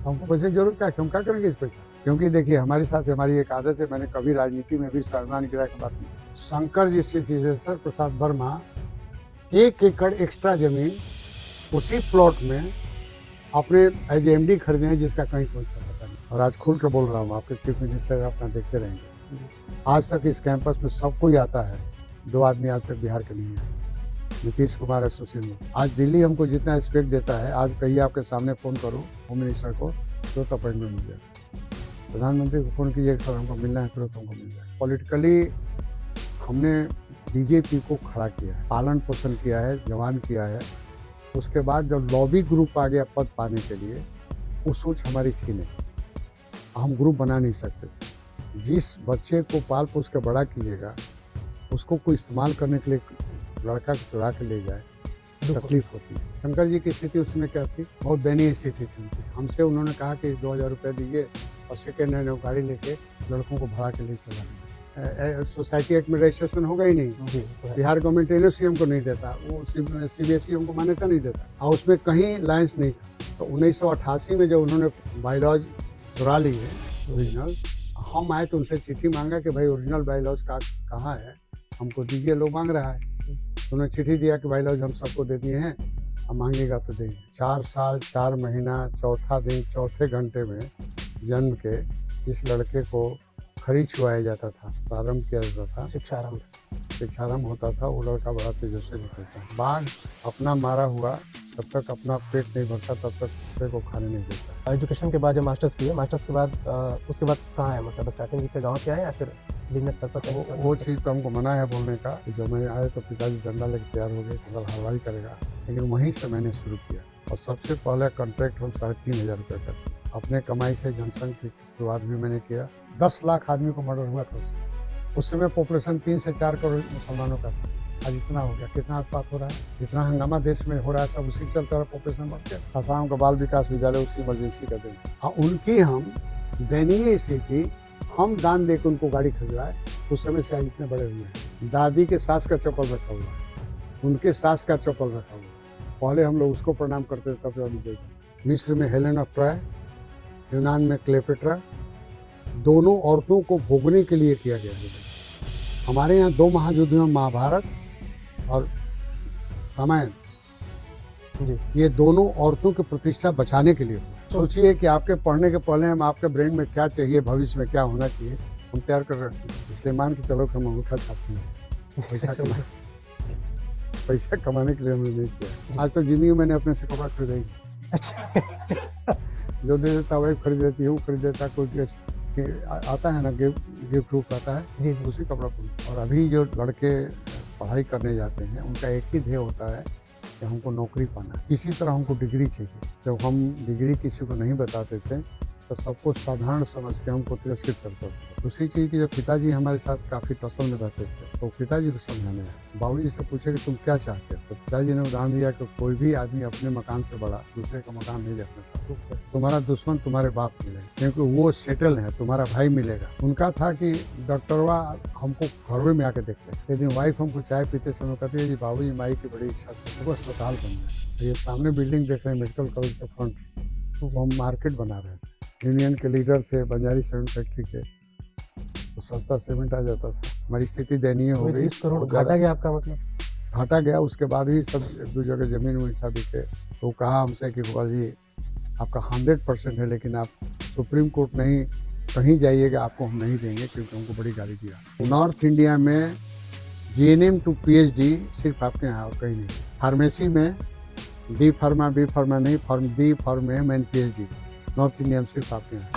हमको पैसे की जरूरत क्या है, हम क्या करेंगे इस पैसा? क्योंकि देखिए हमारे साथ हमारी एक आदत है, मैंने कभी राजनीति में भी स्वाभिमान गिरा के बात नहीं की। शंकर जी से सर प्रसाद वर्मा 1 एकड़ एक्स्ट्रा जमीन उसी प्लॉट में अपने एज एमडी खरीदे हैं, जिसका कहीं कोई पता नहीं। और आज खुल के बोल रहा हूँ, आपके चीफ मिनिस्टर अपना देखते रहेंगे। आज तक इस कैंपस में सब कोई आता है, 2 आदमी आज तक बिहार के नहीं है, नीतीश कुमार है, सुशील मोदी। आज दिल्ली हमको जितना रिस्पेक्ट देता है, आज कहिए आपके सामने फ़ोन करो होम मिनिस्टर को, तुरंत अपॉइंटमेंट मिल जाएगा। प्रधानमंत्री को फ़ोन कीजिए सर हमको मिलना है, तुरंत हमको मिल जाएगा। पॉलिटिकली हमने बीजेपी को खड़ा किया है, पालन पोषण किया है, जवान किया है। उसके बाद जब लॉबी ग्रुप आ गया पद पाने के लिए, वो सोच हमारी थी नहीं, हम ग्रुप बना नहीं सकते थे। जिस बच्चे को पाल पोस के बड़ा कीजिएगा, उसको कोई इस्तेमाल करने के लिए लड़का चुरा के ले जाए, तकलीफ होती है। शंकर जी की स्थिति उस समय क्या थी, बहुत दयनीय स्थिति थी उनकी। हमसे उन्होंने कहा कि 2000 रुपये दीजिए और सेकेंड हैंड गाड़ी लेके लड़कों को भाड़ा के लिए चला गया। सोसाइटी एक्ट में रजिस्ट्रेशन होगा ही नहीं जी, तो बिहार गवर्नमेंट एनओसी हमको नहीं देता, वो CBSE हमको मान्यता नहीं देता, और उसमें कहीं लाइन्स नहीं था। तो 1988 में जब उन्होंने बायलॉज चुरा ली है ओरिजिनल, हम आए तो उनसे चिट्ठी मांगा कि भाई ओरिजिनल बायलॉज का कहाँ है, हमको दीजिए, लोग मांग रहा है। उन्होंने चिट्ठी दिया कि बायलॉज हम सबको दे दिए हैं, अब मांगेगा तो देंगे। 4 साल 4 महीना चौथा दिन चौथे घंटे में जन्म के इस लड़के को खरी छुआया जाता था, प्रारंभ किया जाता था, शिक्षारंभ होता था। वो लड़का बड़ा तेजस्वी निकलता है। बाघ अपना मारा हुआ जब तक अपना पेट नहीं भरता तब तक दूसरे को खाने नहीं देता। एजुकेशन के बाद जब मास्टर्स किए, मास्टर्स के बाद उसके बाद कहाँ है, मतलब स्टार्टिंग पे गाँव पे आए या फिर बिजनेस पर्पस है? वो चीज़ तो हमको मना है बोलने का। जब मैं आए तो पिताजी डंडा लेके तैयार हो गए, फसल हलवाई करेगा, लेकिन वहीं से मैंने शुरू किया। और सबसे पहले कॉन्ट्रैक्ट हम 3500 रुपये का, अपने कमाई से जनसंघ की शुरुआत भी मैंने किया। 10 लाख आदमी को मर्डर हुआ था उस समय पॉपुलेशन 3 से 4 करोड़ मुसलमानों का था। आज इतना हो गया, कितना उत्पात हो रहा है, जितना हंगामा देश में हो रहा है, सब उसी के चलते पॉपुलेशन बढ़ गया। सासाराम का बाल विकास विद्यालय उसी इमरजेंसी का दिन, और उनकी हम दयनीय स्थिति, हम दान देकर उनको गाड़ी खरीदवाए, उस समय से आज इतने बड़े हुए हैं। दादी के सास का चप्पल रखा हुआ है, उनके सास का चप्पल रखा हुआ है। पहले हम लोग उसको प्रणाम करते थे, तब अभी देखा। मिस्र में हेलेन ऑफ ट्रॉय, यूनान में क्लेओपेट्रा, दोनों औरतों को भोगने के लिए किया गया है। हमारे यहाँ 2 महायुद्ध में महाभारत और रामायण जी, ये दोनों औरतों की प्रतिष्ठा बचाने के लिए। सोचिए कि आपके पढ़ने के पहले हम आपके ब्रेन में क्या चाहिए, भविष्य में क्या होना चाहिए, हम तैयार कर रखते हैं। इसलिए मान के चलो कि हम अंगूठा छापते हैं, पैसा कमाने के लिए हमने नहीं किया। आज तक जिंदगी में मैंने अपने से कपड़ा खरीदा ही। अच्छा जो दे देता वही खरीद देती है, वो खरीद देता, कोई आता है ना गिफ्ट रूप आता है जी, उसी कपड़ा खरीद। और अभी जो लड़के पढ़ाई करने जाते हैं, उनका एक ही ध्येय होता है कि हमको नौकरी पाना, किसी तरह हमको डिग्री चाहिए। जब हम डिग्री किसी को नहीं बताते थे तो सबको साधारण समझ के हमको तिरस्कृत करते थे। दूसरी चीज़ कि जब पिताजी हमारे साथ काफ़ी टसल में रहते थे, तो पिताजी को समझाने आया, बाबूजी से पूछे कि तुम क्या चाहते हो, तो पिताजी ने उदाहरण दिया कि कोई भी आदमी अपने मकान से बड़ा दूसरे का मकान नहीं देखना चाहता। तुम्हारा दुश्मन तुम्हारे बाप मिलेगा, क्योंकि वो सेटल है, तुम्हारा भाई मिलेगा। उनका था कि डॉक्टरवा हमको घरवे में आके देख ले। लेकिन वाइफ हमको चाय पीते समय कहती है, जी बाबूजी माई की बड़ी इच्छा थी, वो अस्पताल बन गया। ये सामने बिल्डिंग देख रहे हैं, मेडिकल कॉलेज के फ्रंट, वो हम मार्केट बना रहे थे। यूनियन के लीडर थे, बंजारी सीमेंट फैक्ट्री के, तो सस्ता सीमेंट आ जाता था। हमारी स्थिति दयनीय हो गई। 30 करोड़ घाटा गया आपका, मतलब घाटा गया। उसके बाद भी सब 1-2 जगह जमीन हुई था बिके, तो कहा हमसे कि गोपाल जी आपका 100% है, लेकिन आप सुप्रीम कोर्ट नहीं कहीं जाइएगा, आपको हम नहीं देंगे, क्योंकि हमको बड़ी गाली दिया। नॉर्थ इंडिया में GNM to PhD सिर्फ आपके यहाँ और कहीं नहीं। फार्मेसी में बी फार्मा नहीं, B pharm M and PhD, north India में सिर्फ आपके यहाँ।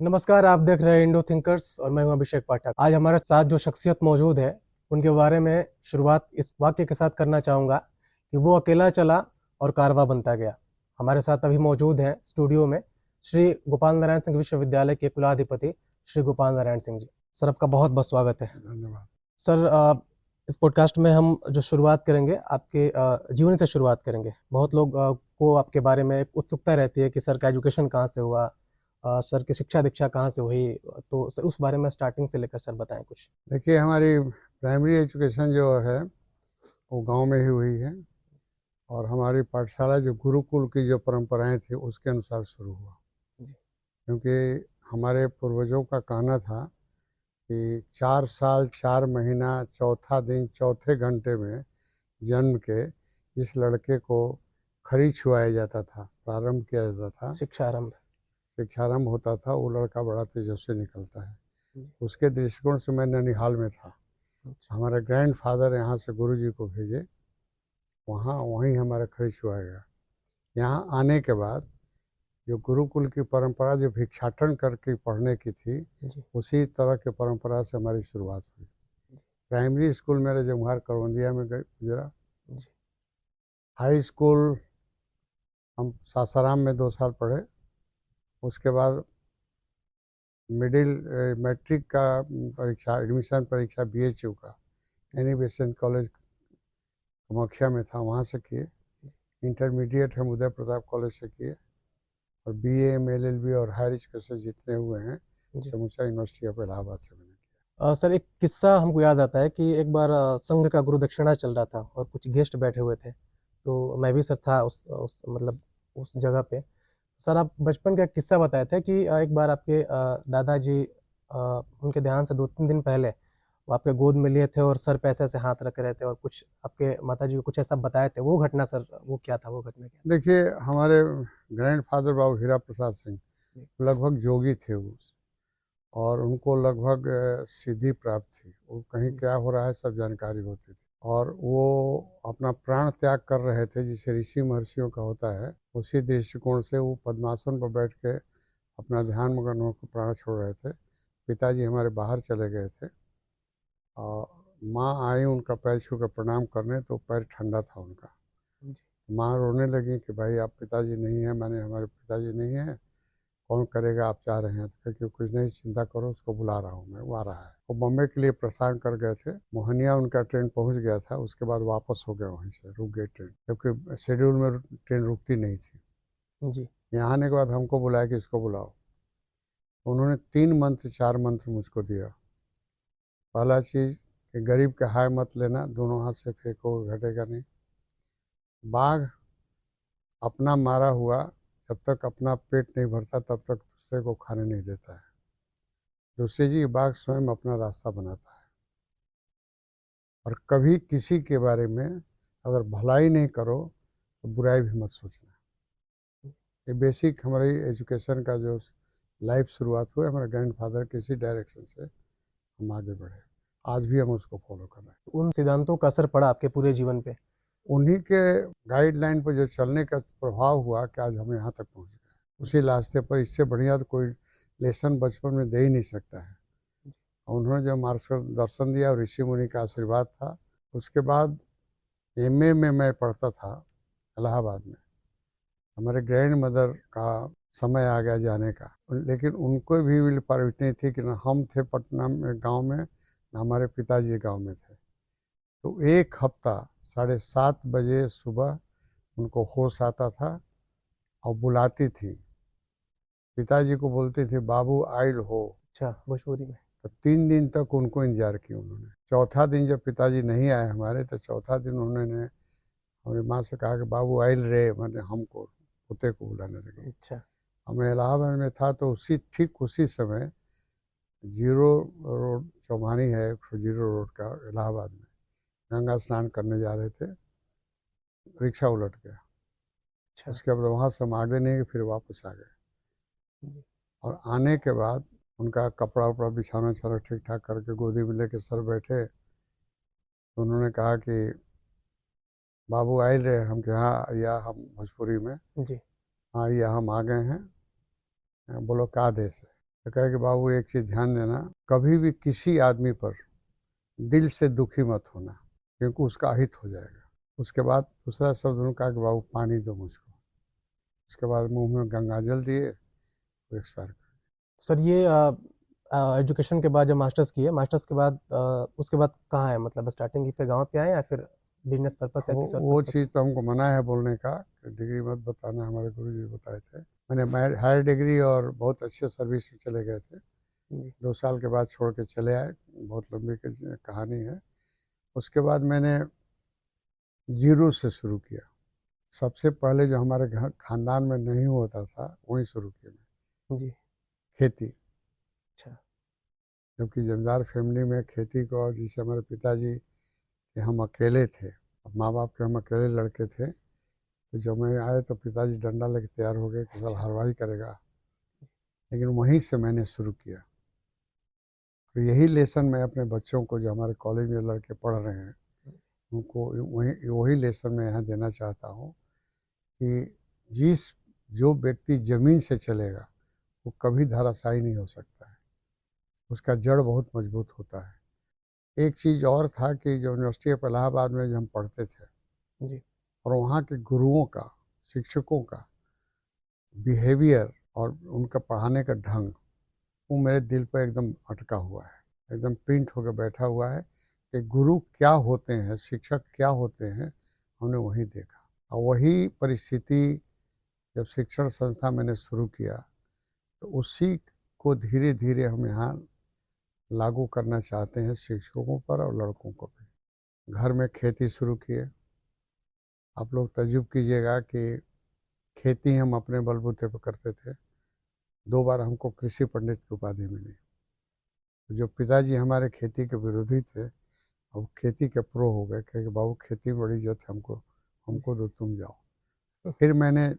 नमस्कार, आप देख रहे हैं इंडो थिंकर्स और मैं हूं अभिषेक पाठक। आज हमारे साथ जो शख्सियत मौजूद है, उनके बारे में शुरुआत इस वाक्य के साथ करना चाहूँगा कि वो अकेला चला और कारवां बनता गया। हमारे साथ अभी मौजूद हैं स्टूडियो में श्री गोपाल नारायण सिंह विश्वविद्यालय के कुलाधिपति श्री गोपाल नारायण सिंह जी। सर, आपका बहुत बहुत स्वागत है। धन्यवाद सर। इस पॉडकास्ट में हम जो शुरुआत करेंगे, आपके जीवन से शुरुआत करेंगे। बहुत लोग को आपके बारे में एक उत्सुकता रहती है कि सर का एजुकेशन कहाँ से हुआ, सर की शिक्षा दीक्षा कहाँ से हुई, तो सर उस बारे में स्टार्टिंग से लेकर सर बताएं कुछ। देखिए, हमारी प्राइमरी एजुकेशन जो है वो गांव में ही हुई है। और हमारी पाठशाला जो गुरुकुल की जो परंपराएं थी उसके अनुसार शुरू हुआ। जी। क्योंकि हमारे पूर्वजों का कहना था कि 4 साल 4 महीना चौथा दिन चौथे घंटे में जन्म के इस लड़के को खरी छुआया जाता था, प्रारंभ किया जाता था, शिक्षारंभ होता था, वो लड़का बड़ा तेजस्वी निकलता है। उसके दृष्टिकोण से मैं ननिहाल में था। हमारे ग्रैंडफादर यहाँ से गुरुजी को भेजे, वहीं हमारा खरी छुआया गया। यहाँ आने के बाद जो गुरुकुल की परंपरा जो भिक्षाटन करके पढ़ने की थी, उसी तरह की परंपरा से हमारी शुरुआत हुई। प्राइमरी स्कूल मेरा जमुहार करवंदिया में गुजरा। हाई स्कूल हम सासाराम में 2 साल पढ़े। उसके बाद मैट्रिक का परीक्षा, एडमिशन परीक्षा BHU का एनी बेसेंट कॉलेज कामाख्या में था, वहाँ से किए। इंटरमीडिएट हम उदय प्रताप कॉलेज से किए। और BA LLB और हायर एजुकेशन जितने हुए हैं समूचा यूनिवर्सिटी ऑफ इलाहाबाद से मैंने किया। सर, एक किस्सा हमको याद आता है कि एक बार संघ का गुरु दक्षिणा चल रहा था और कुछ गेस्ट बैठे हुए थे, तो मैं भी सर था उस जगह पे। सर, आप बचपन का एक किस्सा बताए थे कि एक बार आपके दादाजी उनके देहांत से 2-3 दिन पहले वो आपके गोद में लिए थे और सर पे ऐसे हाथ रख रहे थे और कुछ आपके माताजी को कुछ ऐसा बताए थे। वो घटना सर, वो क्या था, वो घटना क्या? देखिए, हमारे ग्रैंडफादर बाबू हीरा प्रसाद सिंह लगभग जोगी थे और उनको लगभग सिद्धि प्राप्त थी। वो कहीं क्या हो रहा है सब जानकारी होती थी और वो अपना प्राण त्याग कर रहे थे, जिसे ऋषि महर्षियों का होता है। उसी दृष्टिकोण से वो पद्मासन पर बैठ के अपना ध्यान मगन होकर प्राण छोड़ रहे थे। पिताजी हमारे बाहर चले गए थे और माँ आई उनका पैर छू कर प्रणाम करने, तो पैर ठंडा था उनका। माँ रोने लगी कि भाई आप पिताजी नहीं हैं। मैंने हमारे पिताजी नहीं हैं, कौन करेगा, आप चाह रहे हैं तो? क्योंकि कुछ नहीं, चिंता करो, उसको बुला रहा हूँ मैं, वो आ रहा है। वो बॉम्बे के लिए प्रस्थान कर गए थे। मोहनिया उनका ट्रेन पहुँच गया था, उसके बाद वापस हो गए, वहीं से रुक गई ट्रेन, क्योंकि शेड्यूल में ट्रेन रुकती नहीं थी। जी। यहाँ आने के बाद हमको बुलाया कि इसको बुलाओ। उन्होंने 3 मंत्र 4 मंत्र मुझको दिया। पहला चीज़ कि गरीब के हाय मत लेना, दोनों हाथ से फेंको, घटेगा नहीं। बाघ अपना मारा हुआ जब तक अपना पेट नहीं भरता तब तक दूसरे को खाने नहीं देता है। दूसरी चीज, बाघ स्वयं अपना रास्ता बनाता है। और कभी किसी के बारे में अगर भलाई नहीं करो तो बुराई भी मत सोचना। ये बेसिक हमारी एजुकेशन का जो लाइफ शुरुआत हुई, हमारे ग्रैंडफादर के इसी डायरेक्शन से हम आगे बढ़े। आज भी हम उसको फॉलो कर रहे हैं। उन सिद्धांतों का असर पड़ा आपके पूरे जीवन पे? उन्हीं के गाइडलाइन पर जो चलने का प्रभाव हुआ कि आज हम यहाँ तक पहुँच गए। उसी रास्ते पर, इससे बढ़िया तो कोई लेसन बचपन में दे ही नहीं सकता है। उन्होंने जो मार्गदर्शन दिया और ऋषि मुनि का आशीर्वाद था। उसके बाद MA में मैं पढ़ता था इलाहाबाद में। हमारे ग्रैंड मदर का समय आ गया जाने का, लेकिन उनको भी विल पावर इतनी थी कि ना हम थे पटना में गांव में, ना हमारे पिताजी गांव में थे। तो 1 हफ्ता 7:30 बजे सुबह उनको होश आता था और बुलाती थी। पिताजी को बोलती थी बाबू आइल हो। अच्छा, भोजपुरी में। तो 3 दिन तक उनको इंतजार किया उन्होंने। चौथा दिन जब पिताजी नहीं आए हमारे, तो चौथा दिन उन्होंने हमारी माँ से कहा कि बाबू आइल रे, मैंने हमको पोते को बुलाने लगे। अच्छा। मैं इलाहाबाद में था, तो ठीक उसी समय 0 रोड चौमानी है, 0 रोड का इलाहाबाद में, गंगा स्नान करने जा रहे थे, रिक्शा उलट गया। अच्छा। उसके बाद वहाँ से हम आगे नहीं, फिर वापस आ गए। और आने के बाद उनका कपड़ा उपड़ा बिछाना छाना ठीक ठाक करके गोदी में लेके सर बैठे, तो उन्होंने कहा कि बाबू आए रहे। हम के हाँ या, हम भोजपुरी में, जी। हाँ या हम आ गए हैं। बोलो क्या देश है? तो कहे कि बाबू एक चीज़ ध्यान देना, कभी भी किसी आदमी पर दिल से दुखी मत होना, क्योंकि उसका अहित हो जाएगा। उसके बाद दूसरा शब्द उन्होंने कहा कि बाबू पानी दो मुझको। उसके बाद मुंह में गंगा जल दिए, वो एक्सपायर कर। सर, ये एजुकेशन के बाद जब मास्टर्स किए, मास्टर्स के बाद उसके बाद कहाँ है, मतलब स्टार्टिंग पे गांव पे आए या फिर बिजनेस पर्पस या किसी और वो पर्पस? चीज़ तो हमको मना है बोलने का, डिग्री मत बताना, हमारे गुरुजी बताए थे। मैंने हायर डिग्री और बहुत अच्छे सर्विस में चले गए थे। 2 साल के बाद छोड़ के चले आए, बहुत लंबी कहानी है। उसके बाद मैंने 0 से शुरू किया। सबसे पहले जो हमारे घर खानदान में नहीं होता था वहीं शुरू किया मैं जी। खेती। अच्छा। जबकि जमींदार फैमिली में खेती को, जिसे हमारे पिताजी के हम अकेले थे, माँ बाप के हम अकेले लड़के थे, तो जब मैं आए तो पिताजी डंडा लेके तैयार हो गए कि साल हलवाई करेगा। लेकिन वहीं से मैंने शुरू किया और यही लेसन मैं अपने बच्चों को, जो हमारे कॉलेज में लड़के पढ़ रहे हैं, उनको वही लेसन मैं यहाँ देना चाहता हूँ कि जो व्यक्ति ज़मीन से चलेगा वो कभी धराशायी नहीं हो सकता है, उसका जड़ बहुत मजबूत होता है। एक चीज़ और था कि जो यूनिवर्सिटी ऑफ इलाहाबाद में जब हम पढ़ते थे जी। और वहाँ के गुरुओं का, शिक्षकों का बिहेवियर और उनका पढ़ाने का ढंग, वो मेरे दिल पर एकदम अटका हुआ है, एकदम प्रिंट होकर बैठा हुआ है कि गुरु क्या होते हैं, शिक्षक क्या होते हैं, हमने वही देखा। और वही परिस्थिति जब शिक्षण संस्था मैंने शुरू किया तो उसी को धीरे धीरे हम यहाँ लागू करना चाहते हैं शिक्षकों पर और लड़कों को भी। घर में खेती शुरू किए। आप लोग तजुब कीजिएगा कि खेती हम अपने बलबूते पर करते थे। 2 बार हमको कृषि पंडित की उपाधि मिली। जो पिताजी हमारे खेती के विरोधी थे, अब खेती के प्रो हो गए, कहे बाबू खेती में बड़ी इज्जत है, हमको दो, तुम जाओ। फिर मैंने,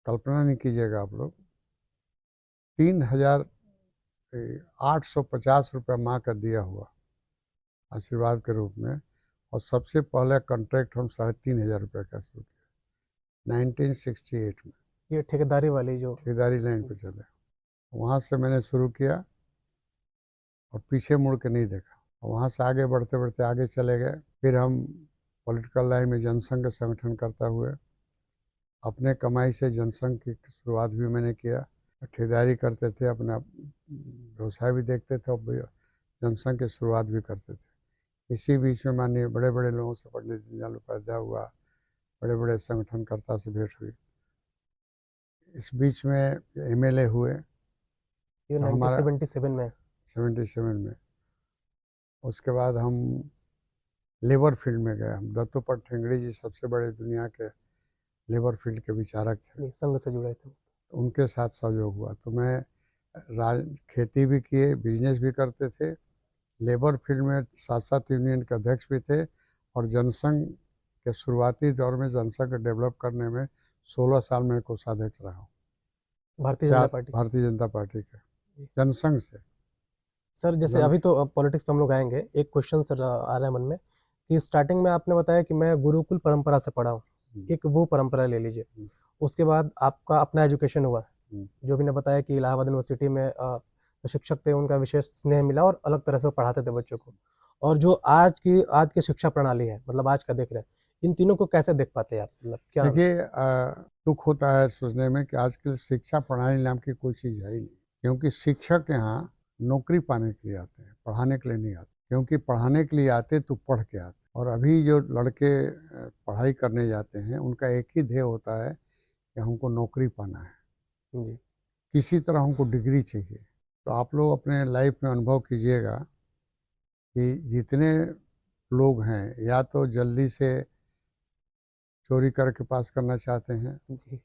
कल्पना नहीं कीजिएगा आप लोग, 3,850 रुपया माँ का दिया हुआ आशीर्वाद के रूप में, और सबसे पहले कॉन्ट्रैक्ट हम 3,500 रुपये का शुरू किया 1968 में। ये ठेकेदारी वाली जो ठेकेदारी लाइन पे चले, वहाँ से मैंने शुरू किया और पीछे मुड़ के नहीं देखा। वहाँ से आगे बढ़ते बढ़ते आगे चले गए। फिर हम पॉलिटिकल लाइन में जनसंघ का संगठन करता हुए अपने कमाई से जनसंघ की शुरुआत भी मैंने किया। ठेकेदारी करते थे, अपना व्यवसाय भी देखते थे और जनसंघ की शुरुआत भी करते थे। इसी बीच में माननीय बड़े बड़े लोगों से, पंडित दीनदयाल उपाध्याय हुआ, बड़े बड़े संगठनकर्ता से भेंट हुई। इस बीच में MLA हुए, ये तो हमारा 1977 में 77 में। उसके बाद हम लेबर फील्ड में गए। हम दत्तोपंत ठेंगड़ी जी सबसे बड़े दुनिया के लेबर फील्ड के विचारक थे, संघ से जुड़े थे। उनके साथ सहयोग हुआ। तो मैं खेती भी किए, बिजनेस भी करते थे, लेबर फील्ड में साथ साथ यूनियन के अध्यक्ष भी थे, और जनसंघ के शुरुआती दौर में जनसंघ को डेवलप करने में 16 साल में कोषाध्यक्ष रहा हूँ भारतीय जनता पार्टी। भारतीय जनता पार्टी के जनसंघ से। सर जैसे अभी तो पॉलिटिक्स पे हम लोग आएंगे, एक क्वेश्चन सर आ रहा है मन में कि स्टार्टिंग में आपने बताया कि मैं गुरुकुल परंपरा से पढ़ा हूँ, एक वो परंपरा ले लीजिए। उसके बाद आपका अपना एजुकेशन हुआ, जो भी ने बताया कि इलाहाबाद यूनिवर्सिटी में जो शिक्षक थे उनका विशेष स्नेह मिला और अलग तरह से वो पढ़ाते थे बच्चों को। और जो आज की शिक्षा प्रणाली है, मतलब आज का देख रहे हैं, इन तीनों को कैसे देख पाते हैं आप? मतलब क्या देखिए, दुख होता है सोचने में कि आजकल शिक्षा प्रणाली नाम की कोई चीज़ है ही नहीं। क्योंकि शिक्षक यहाँ नौकरी पाने के लिए आते हैं, पढ़ाने के लिए नहीं आते। क्योंकि पढ़ाने के लिए आते तो पढ़ के आते। और अभी जो लड़के पढ़ाई करने जाते हैं उनका एक ही ध्येय होता है कि हमको नौकरी पाना है, जी। किसी तरह हमको डिग्री चाहिए। तो आप लोग अपने लाइफ में अनुभव कीजिएगा कि जितने लोग हैं या तो जल्दी से चोरी करके पास करना चाहते हैं, जी।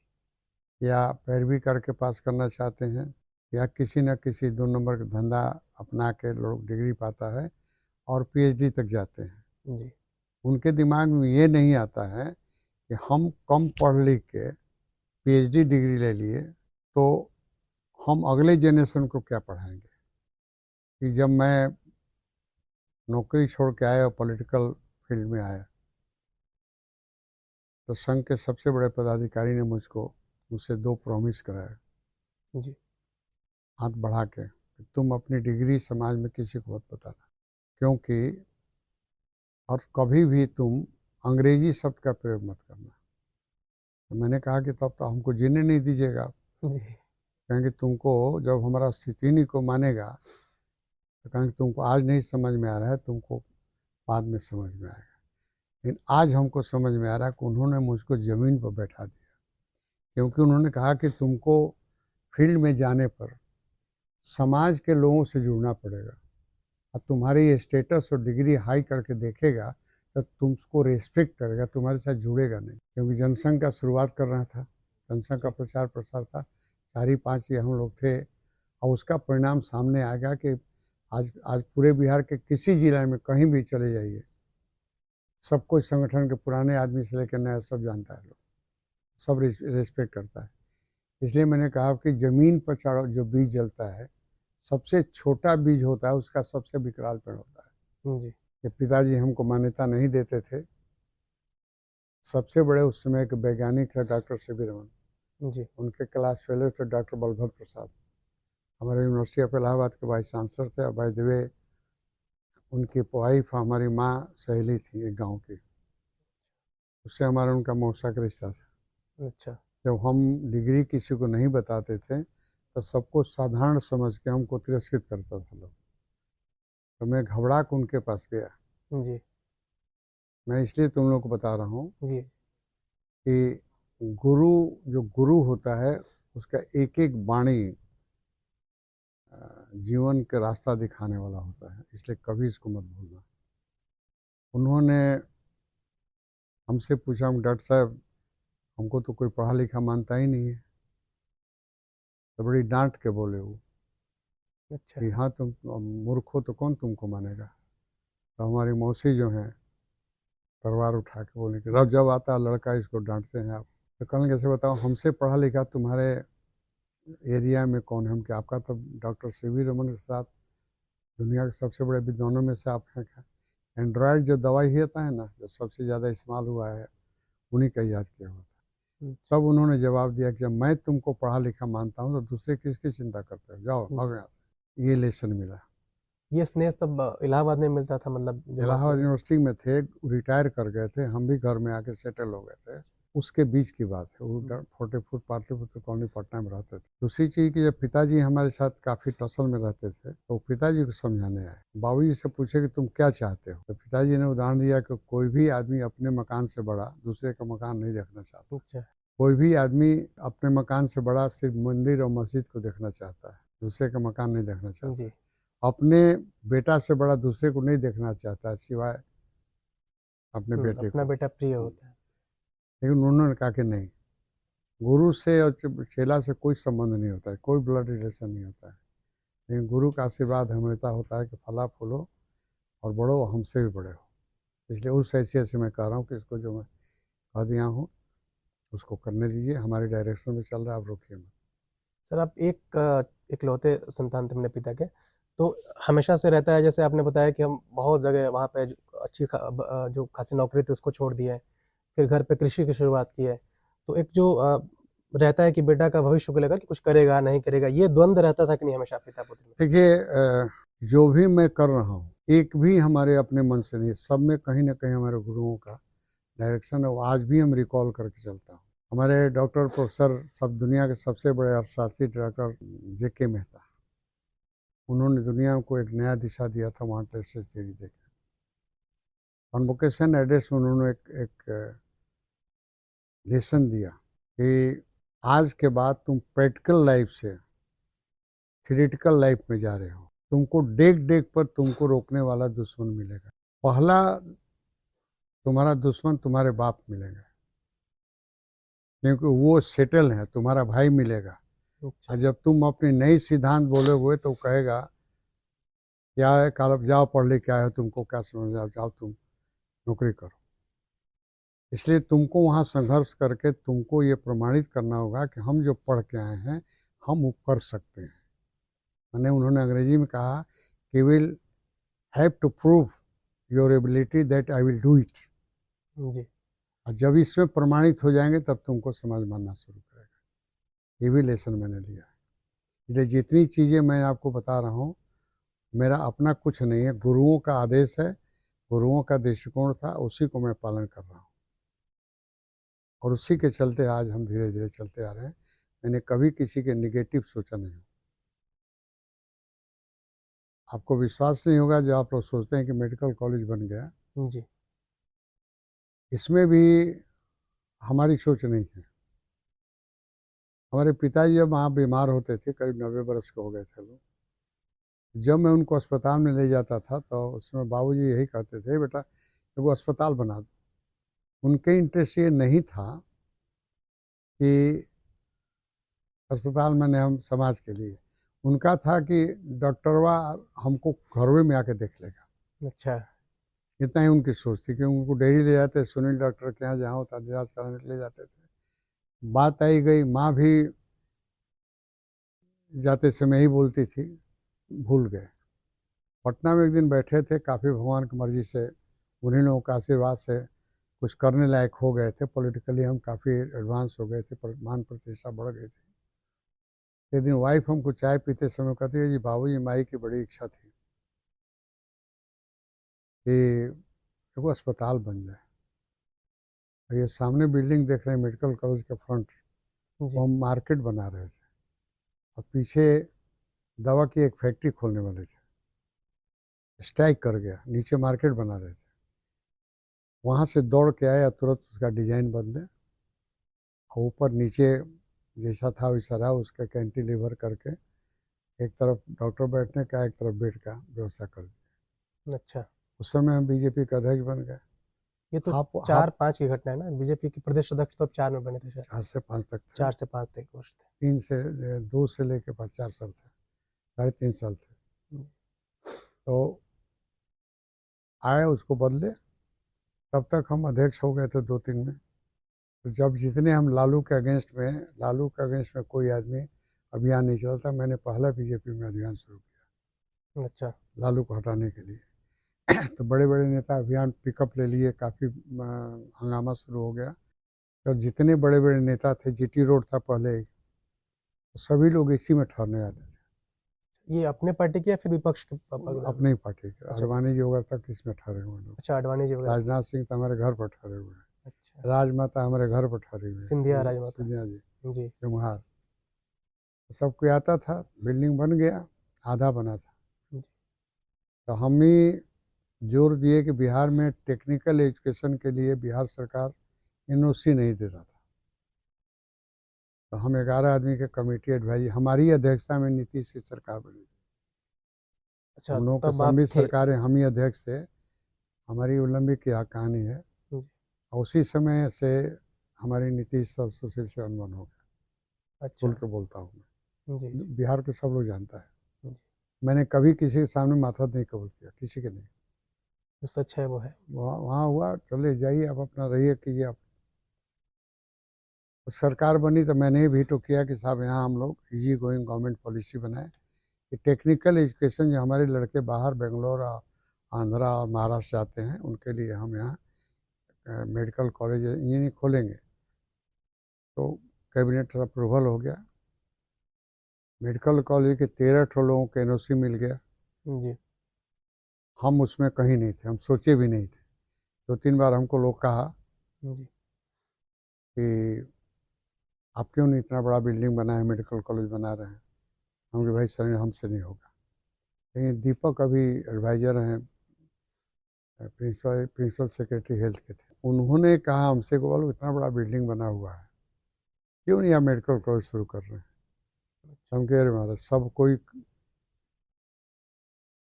या पैरवी करके पास करना चाहते हैं, या किसी न किसी 2 नंबर का धंधा अपना के लोग डिग्री पाता है और PhD तक जाते हैं। जी। उनके दिमाग में ये नहीं आता है कि हम कम पढ़ लिख के PhD डिग्री ले लिए तो हम अगले जनरेशन को क्या पढ़ाएंगे। कि जब मैं नौकरी छोड़ के आया और पॉलिटिकल फील्ड में आया तो संघ के सबसे बड़े पदाधिकारी ने मुझसे 2 प्रॉमिस कराए जी। हाथ बढ़ा के, तुम अपनी डिग्री समाज में किसी को मत बताना, क्योंकि और कभी भी तुम अंग्रेजी शब्द का प्रयोग मत करना। तो मैंने कहा कि तब तो हमको जीने नहीं दीजिएगा। जी। कहेंगे तुमको जब हमारा स्थिति नहीं को मानेगा तो कहेंगे तुमको आज नहीं समझ में आ रहा है, तुमको बाद में समझ में आएगा। लेकिन आज हमको समझ में आ रहा है कि उन्होंने मुझको ज़मीन पर बैठा दिया, क्योंकि उन्होंने कहा कि तुमको फील्ड में जाने पर समाज के लोगों से जुड़ना पड़ेगा और तुम्हारी स्टेटस और डिग्री हाई करके देखेगा तो तुमको रेस्पेक्ट करेगा, तुम्हारे साथ जुड़ेगा नहीं। क्योंकि जनसंघ का शुरुआत कर रहा था, जनसंघ का प्रचार प्रसार था, 4 ही 5 ही हम लोग थे, और उसका परिणाम सामने आ गया कि आज पूरे बिहार के किसी जिले में कहीं भी चले जाइए, सब कोई संगठन के पुराने आदमी से लेकर नया सब जानता है, लोग सब रेस्पेक्ट करता है। इसलिए मैंने कहा कि जमीन पर चढ़ा जो बीज जलता है, सबसे छोटा बीज होता है, उसका सबसे विकराल पेड़ होता है। जी कि पिताजी हमको मान्यता नहीं देते थे। सबसे बड़े उस समय के वैज्ञानिक थे डॉक्टर सीवी रमन जी उनके क्लास फेलो थे डॉक्टर बलभद्र प्रसाद, हमारे यूनिवर्सिटी ऑफ इलाहाबाद के वाइस चांसलर थे। बाय द वे उनकी वाइफ हमारी माँ सहेली थी एक गांव की, उससे हमारा उनका मौसा का रिश्ता था। अच्छा जब हम डिग्री किसी को नहीं बताते थे तो सबको साधारण समझ के हमको तिरस्कृत करता था लोग, तो मैं घबरा के उनके पास गया। जी मैं इसलिए तुम लोग को बता रहा हूँ जी कि जो गुरु होता है उसका एक एक वाणी जीवन का रास्ता दिखाने वाला होता है, इसलिए कभी इसको मत भूलना। उन्होंने हमसे पूछा, डॉक्टर साहब हमको तो कोई पढ़ा लिखा मानता ही नहीं है, तो बड़ी डांट के बोले वो अच्छा कि हाँ तुम मूर्ख हो तो कौन तुमको मानेगा। तो हमारी मौसी जो हैं तलवार उठा के बोले कि जब आता है लड़का इसको डांटते हैं आप। तो कहने कैसे बताओ, हमसे पढ़ा लिखा तुम्हारे एरिया में कौन है? हम कि आपका तो डॉक्टर सीवी रमन के साथ दुनिया के सबसे बड़े विद्वानों में से आप हैं। क्या एंड्रॉयड जो दवाई होता है ना, जो सबसे ज़्यादा इस्तेमाल हुआ है, उन्हीं का याद किया हुआ था। तब उन्होंने जवाब दिया कि जब मैं तुमको पढ़ा लिखा मानता हूँ तो दूसरे किसकी चिंता करते हो, जाओ भागो यहाँ से। ये लेसन मिला। ये स्नेह तब इलाहाबाद में मिलता था, मतलब इलाहाबाद यूनिवर्सिटी में थे, रिटायर कर गए थे, हम भी घर में आके सेटल हो गए थे। उसके बीच की बात है, वो 40 फुट पाटलिपुत्र कॉलोनी पटना में रहते थे। दूसरी चीज़ कि जब पिताजी हमारे साथ काफ़ी टसल में रहते थे तो पिताजी को समझाने आए, बाबूजी से पूछे कि तुम क्या चाहते हो। तो पिताजी ने उदाहरण दिया कि कोई भी आदमी अपने मकान से बड़ा दूसरे का मकान नहीं देखना चाहता। अच्छा कोई भी आदमी अपने मकान से बड़ा सिर्फ मंदिर और मस्जिद को देखना चाहता है, दूसरे का मकान नहीं देखना चाहता। जी अपने बेटा से बड़ा दूसरे को नहीं देखना चाहता सिवाय अपने बेटे अपना को। बेटा प्रिय होता है। लेकिन उन्होंने कहा कि नहीं, गुरु से और चेला से कोई संबंध नहीं होता है, कोई ब्लड रिलेशन नहीं होता है, लेकिन गुरु का आशीर्वाद हमेशा होता है कि फला फूलो और बड़ो, हमसे भी बड़े हो। इसलिए उस हैसियत से मैं कह रहा हूँ कि इसको जो मैं कह दिया हूँ उसको करने दीजिए, हमारे डायरेक्शन में चल रहा है, आप रोकिए मत। सर आप इकलौते संतान थे अपने पिता के, तो हमेशा से रहता है, जैसे आपने बताया कि हम बहुत जगह वहाँ पे जो खासी नौकरी थी उसको छोड़ दिए, फिर घर पे कृषि की शुरुआत की है, तो एक जो रहता है कि बेटा का भविष्य को लेकर कि कुछ करेगा नहीं करेगा, ये द्वंद्व रहता था कि नहीं हमेशा पिता पुत्र में? देखिए जो भी मैं कर रहा हूँ एक भी हमारे अपने मन से नहीं, सब में कहीं ना कहीं हमारे गुरुओं का डायरेक्शन है, वो आज भी हम रिकॉल करके चलता हूँ। हमारे डॉक्टर प्रोफेसर सब दुनिया के सबसे बड़े अर्थशास्त्री डॉक्टर JK मेहता, उन्होंने दुनिया को एक नया दिशा दिया था वहाँ टेस्ट थ्योरी देकर। कॉन्वोकेशन एड्रेस में उन्होंने एक लेसन दिया कि आज के बाद तुम प्रैक्टिकल लाइफ से थ्योरेटिकल लाइफ में जा रहे हो, तुमको डेग डेग पर तुमको रोकने वाला दुश्मन मिलेगा। पहला तुम्हारा दुश्मन तुम्हारे बाप मिलेगा, क्योंकि वो सेटल है, तुम्हारा भाई मिलेगा। और जब तुम अपनी नई सिद्धांत बोलोगे तो कहेगा क्या है, काल जाओ पढ़ लिख के आए हो, तुमको क्या समझ, जाओ तुम नौकरी करो। इसलिए तुमको वहाँ संघर्ष करके तुमको ये प्रमाणित करना होगा कि हम जो पढ़ के आए हैं हम वो कर सकते हैं। मैंने उन्होंने अंग्रेजी में कहा कि will have to prove your ability that I will do it. जी और जब इसमें प्रमाणित हो जाएंगे तब तुमको समझ मानना शुरू करेगा। ये भी लेसन मैंने लिया है। इसलिए जितनी चीज़ें मैं आपको बता रहा हूँ मेरा अपना कुछ नहीं है, गुरुओं का आदेश है, गुरुओं का दृष्टिकोण था, उसी को मैं पालन कर रहा हूँ और उसी के चलते आज हम धीरे धीरे चलते आ रहे हैं। मैंने कभी किसी के निगेटिव सोचा नहीं। आपको विश्वास नहीं होगा जो आप लोग सोचते हैं कि मेडिकल कॉलेज बन गया, जी इसमें भी हमारी सोच नहीं है। हमारे पिताजी जब वहाँ बीमार होते थे, करीब 90 बरस के हो गए थे लोग, जब मैं उनको अस्पताल में ले जाता था तो उसमें बाबूजी यही कहते थे, बेटा वो अस्पताल बना दो। उनके इंटरेस्ट ये नहीं था कि अस्पताल मैंने हम समाज के लिए, उनका था कि डॉक्टरवा हमको घरों में आके देख लेगा। अच्छा। इतना ही उनकी सोच थी कि उनको डेयरी ले जाते, सुनील डॉक्टर के यहाँ जहाँ होता इलाज कराने के लिए जाते थे। बात आई गई, माँ भी जाते समय ही बोलती थी, भूल गए। पटना में एक दिन बैठे थे, काफ़ी भगवान की मर्जी से उन्हीं लोगों का आशीर्वाद से कुछ करने लायक हो गए थे। पॉलिटिकली हम काफ़ी एडवांस हो गए थे, मान प्रतिष्ठा बढ़ गई थी। एक दिन वाइफ हमको चाय पीते समय कहती है, जी बाबूजी माई की बड़ी इच्छा थी कि वो अस्पताल बन जाए। ये सामने बिल्डिंग देख रहे हैं मेडिकल कॉलेज के फ्रंट, वो हम मार्केट बना रहे थे और पीछे दवा की एक फैक्ट्री खोलने वाले थे। स्ट्राइक कर गया, नीचे मार्केट बना रहे थे। वहाँ से दौड़ के आया, तुरंत उसका डिजाइन बदले और ऊपर नीचे जैसा था वैसा रहा, उसका कैंटिलीवर करके एक तरफ डॉक्टर बैठने का, एक तरफ बेड का व्यवस्था कर दिया। अच्छा। उस समय हम बीजेपी का अध्यक्ष बन गए। ये तो 4-5 की घटना है ना, बीजेपी के प्रदेश अध्यक्ष तो अब 4 में बने थे शायद। 4 से 5 तक थे। 4 से 5 तक वर्ष थे। 2 से लेके 4 साल थे, 3.5 साल थे। तो आए, उसको बदले। तब तक हम अध्यक्ष हो गए थे 2-3 में। तो जब जितने हम लालू के अगेंस्ट में कोई आदमी अभियान नहीं चलता, मैंने पहला बीजेपी में अभियान शुरू किया। अच्छा। लालू को हटाने के लिए। तो बड़े बड़े नेता अभियान पिकअप ले लिए, काफ़ी हंगामा शुरू हो गया। तो जितने बड़े बड़े नेता थे, जीटी रोड था पहले ही, तो सभी लोग इसी में ठहरने आते थे। ये अपने पार्टी की या फिर विपक्ष की? अपने ही पार्टी के। अडवाणी जी होगा तक इसमें ठहरे हुए लोग। अच्छा, अडवाणी जी वगैरह। राजनाथ सिंह तो हमारे घर पर ठहरे हुए हैं। अच्छा। राजमाता हमारे घर पर ठहरी हुई है, सिंधिया राजमाता। सिंधिया जी जी। कुम्हार। सब कोई आता था, बिल्डिंग बन गया, आधा बना था। तो हम ही जोर दिए कि बिहार में टेक्निकल एजुकेशन के लिए बिहार सरकार एनओसी नहीं देता था। तो हम 11 आदमी के कमेटी एडवाइजरी, हमारी अध्यक्षता में नीतीश की सरकार बनी थी। अच्छा, हम लोगों को संबित सरकारें, हम ही अध्यक्ष थे। हमारी लंबी की कहानी है। और उसी समय से हमारी नीतीश और सुशील से अनबन हो गया। अच्छा। खुल के बोलता हूँ मैं, जी। बिहार के सब लोग जानता है। मैंने कभी किसी के सामने माथा नहीं कबूल किया, किसी के नहीं। जो सच है वो है। वहाँ हुआ, चले जाइए, आप अपना रहिए, कीजिए आप। सरकार बनी तो मैंने ही वीटो किया कि साहब यहाँ हम लोग इजी गोइंग गवर्नमेंट पॉलिसी बनाए कि टेक्निकल एजुकेशन जो हमारे लड़के बाहर बेंगलोर और आंध्रा और महाराष्ट्र जाते हैं, उनके लिए हम यहाँ मेडिकल कॉलेज इंजीनियरिंग खोलेंगे। तो कैबिनेट अप्रूवल हो गया। मेडिकल कॉलेज के 13 लोगों को एनओसी मिल गया। जी। हम उसमें कहीं नहीं थे, हम सोचे भी नहीं थे। 2-3 बार हमको लोग कहा कि आप क्यों नहीं इतना बड़ा बिल्डिंग बना है, मेडिकल कॉलेज बना रहे हैं। हम भाई सर हमसे नहीं होगा। लेकिन दीपक अभी एडवाइज़र हैं, प्रिंसिपल सेक्रेटरी हेल्थ के थे, उन्होंने कहा हमसे को बोलो इतना बड़ा बिल्डिंग बना हुआ है, क्यों नहीं आप मेडिकल कॉलेज शुरू कर रहे हैं। हम कह रहे महाराज सब कोई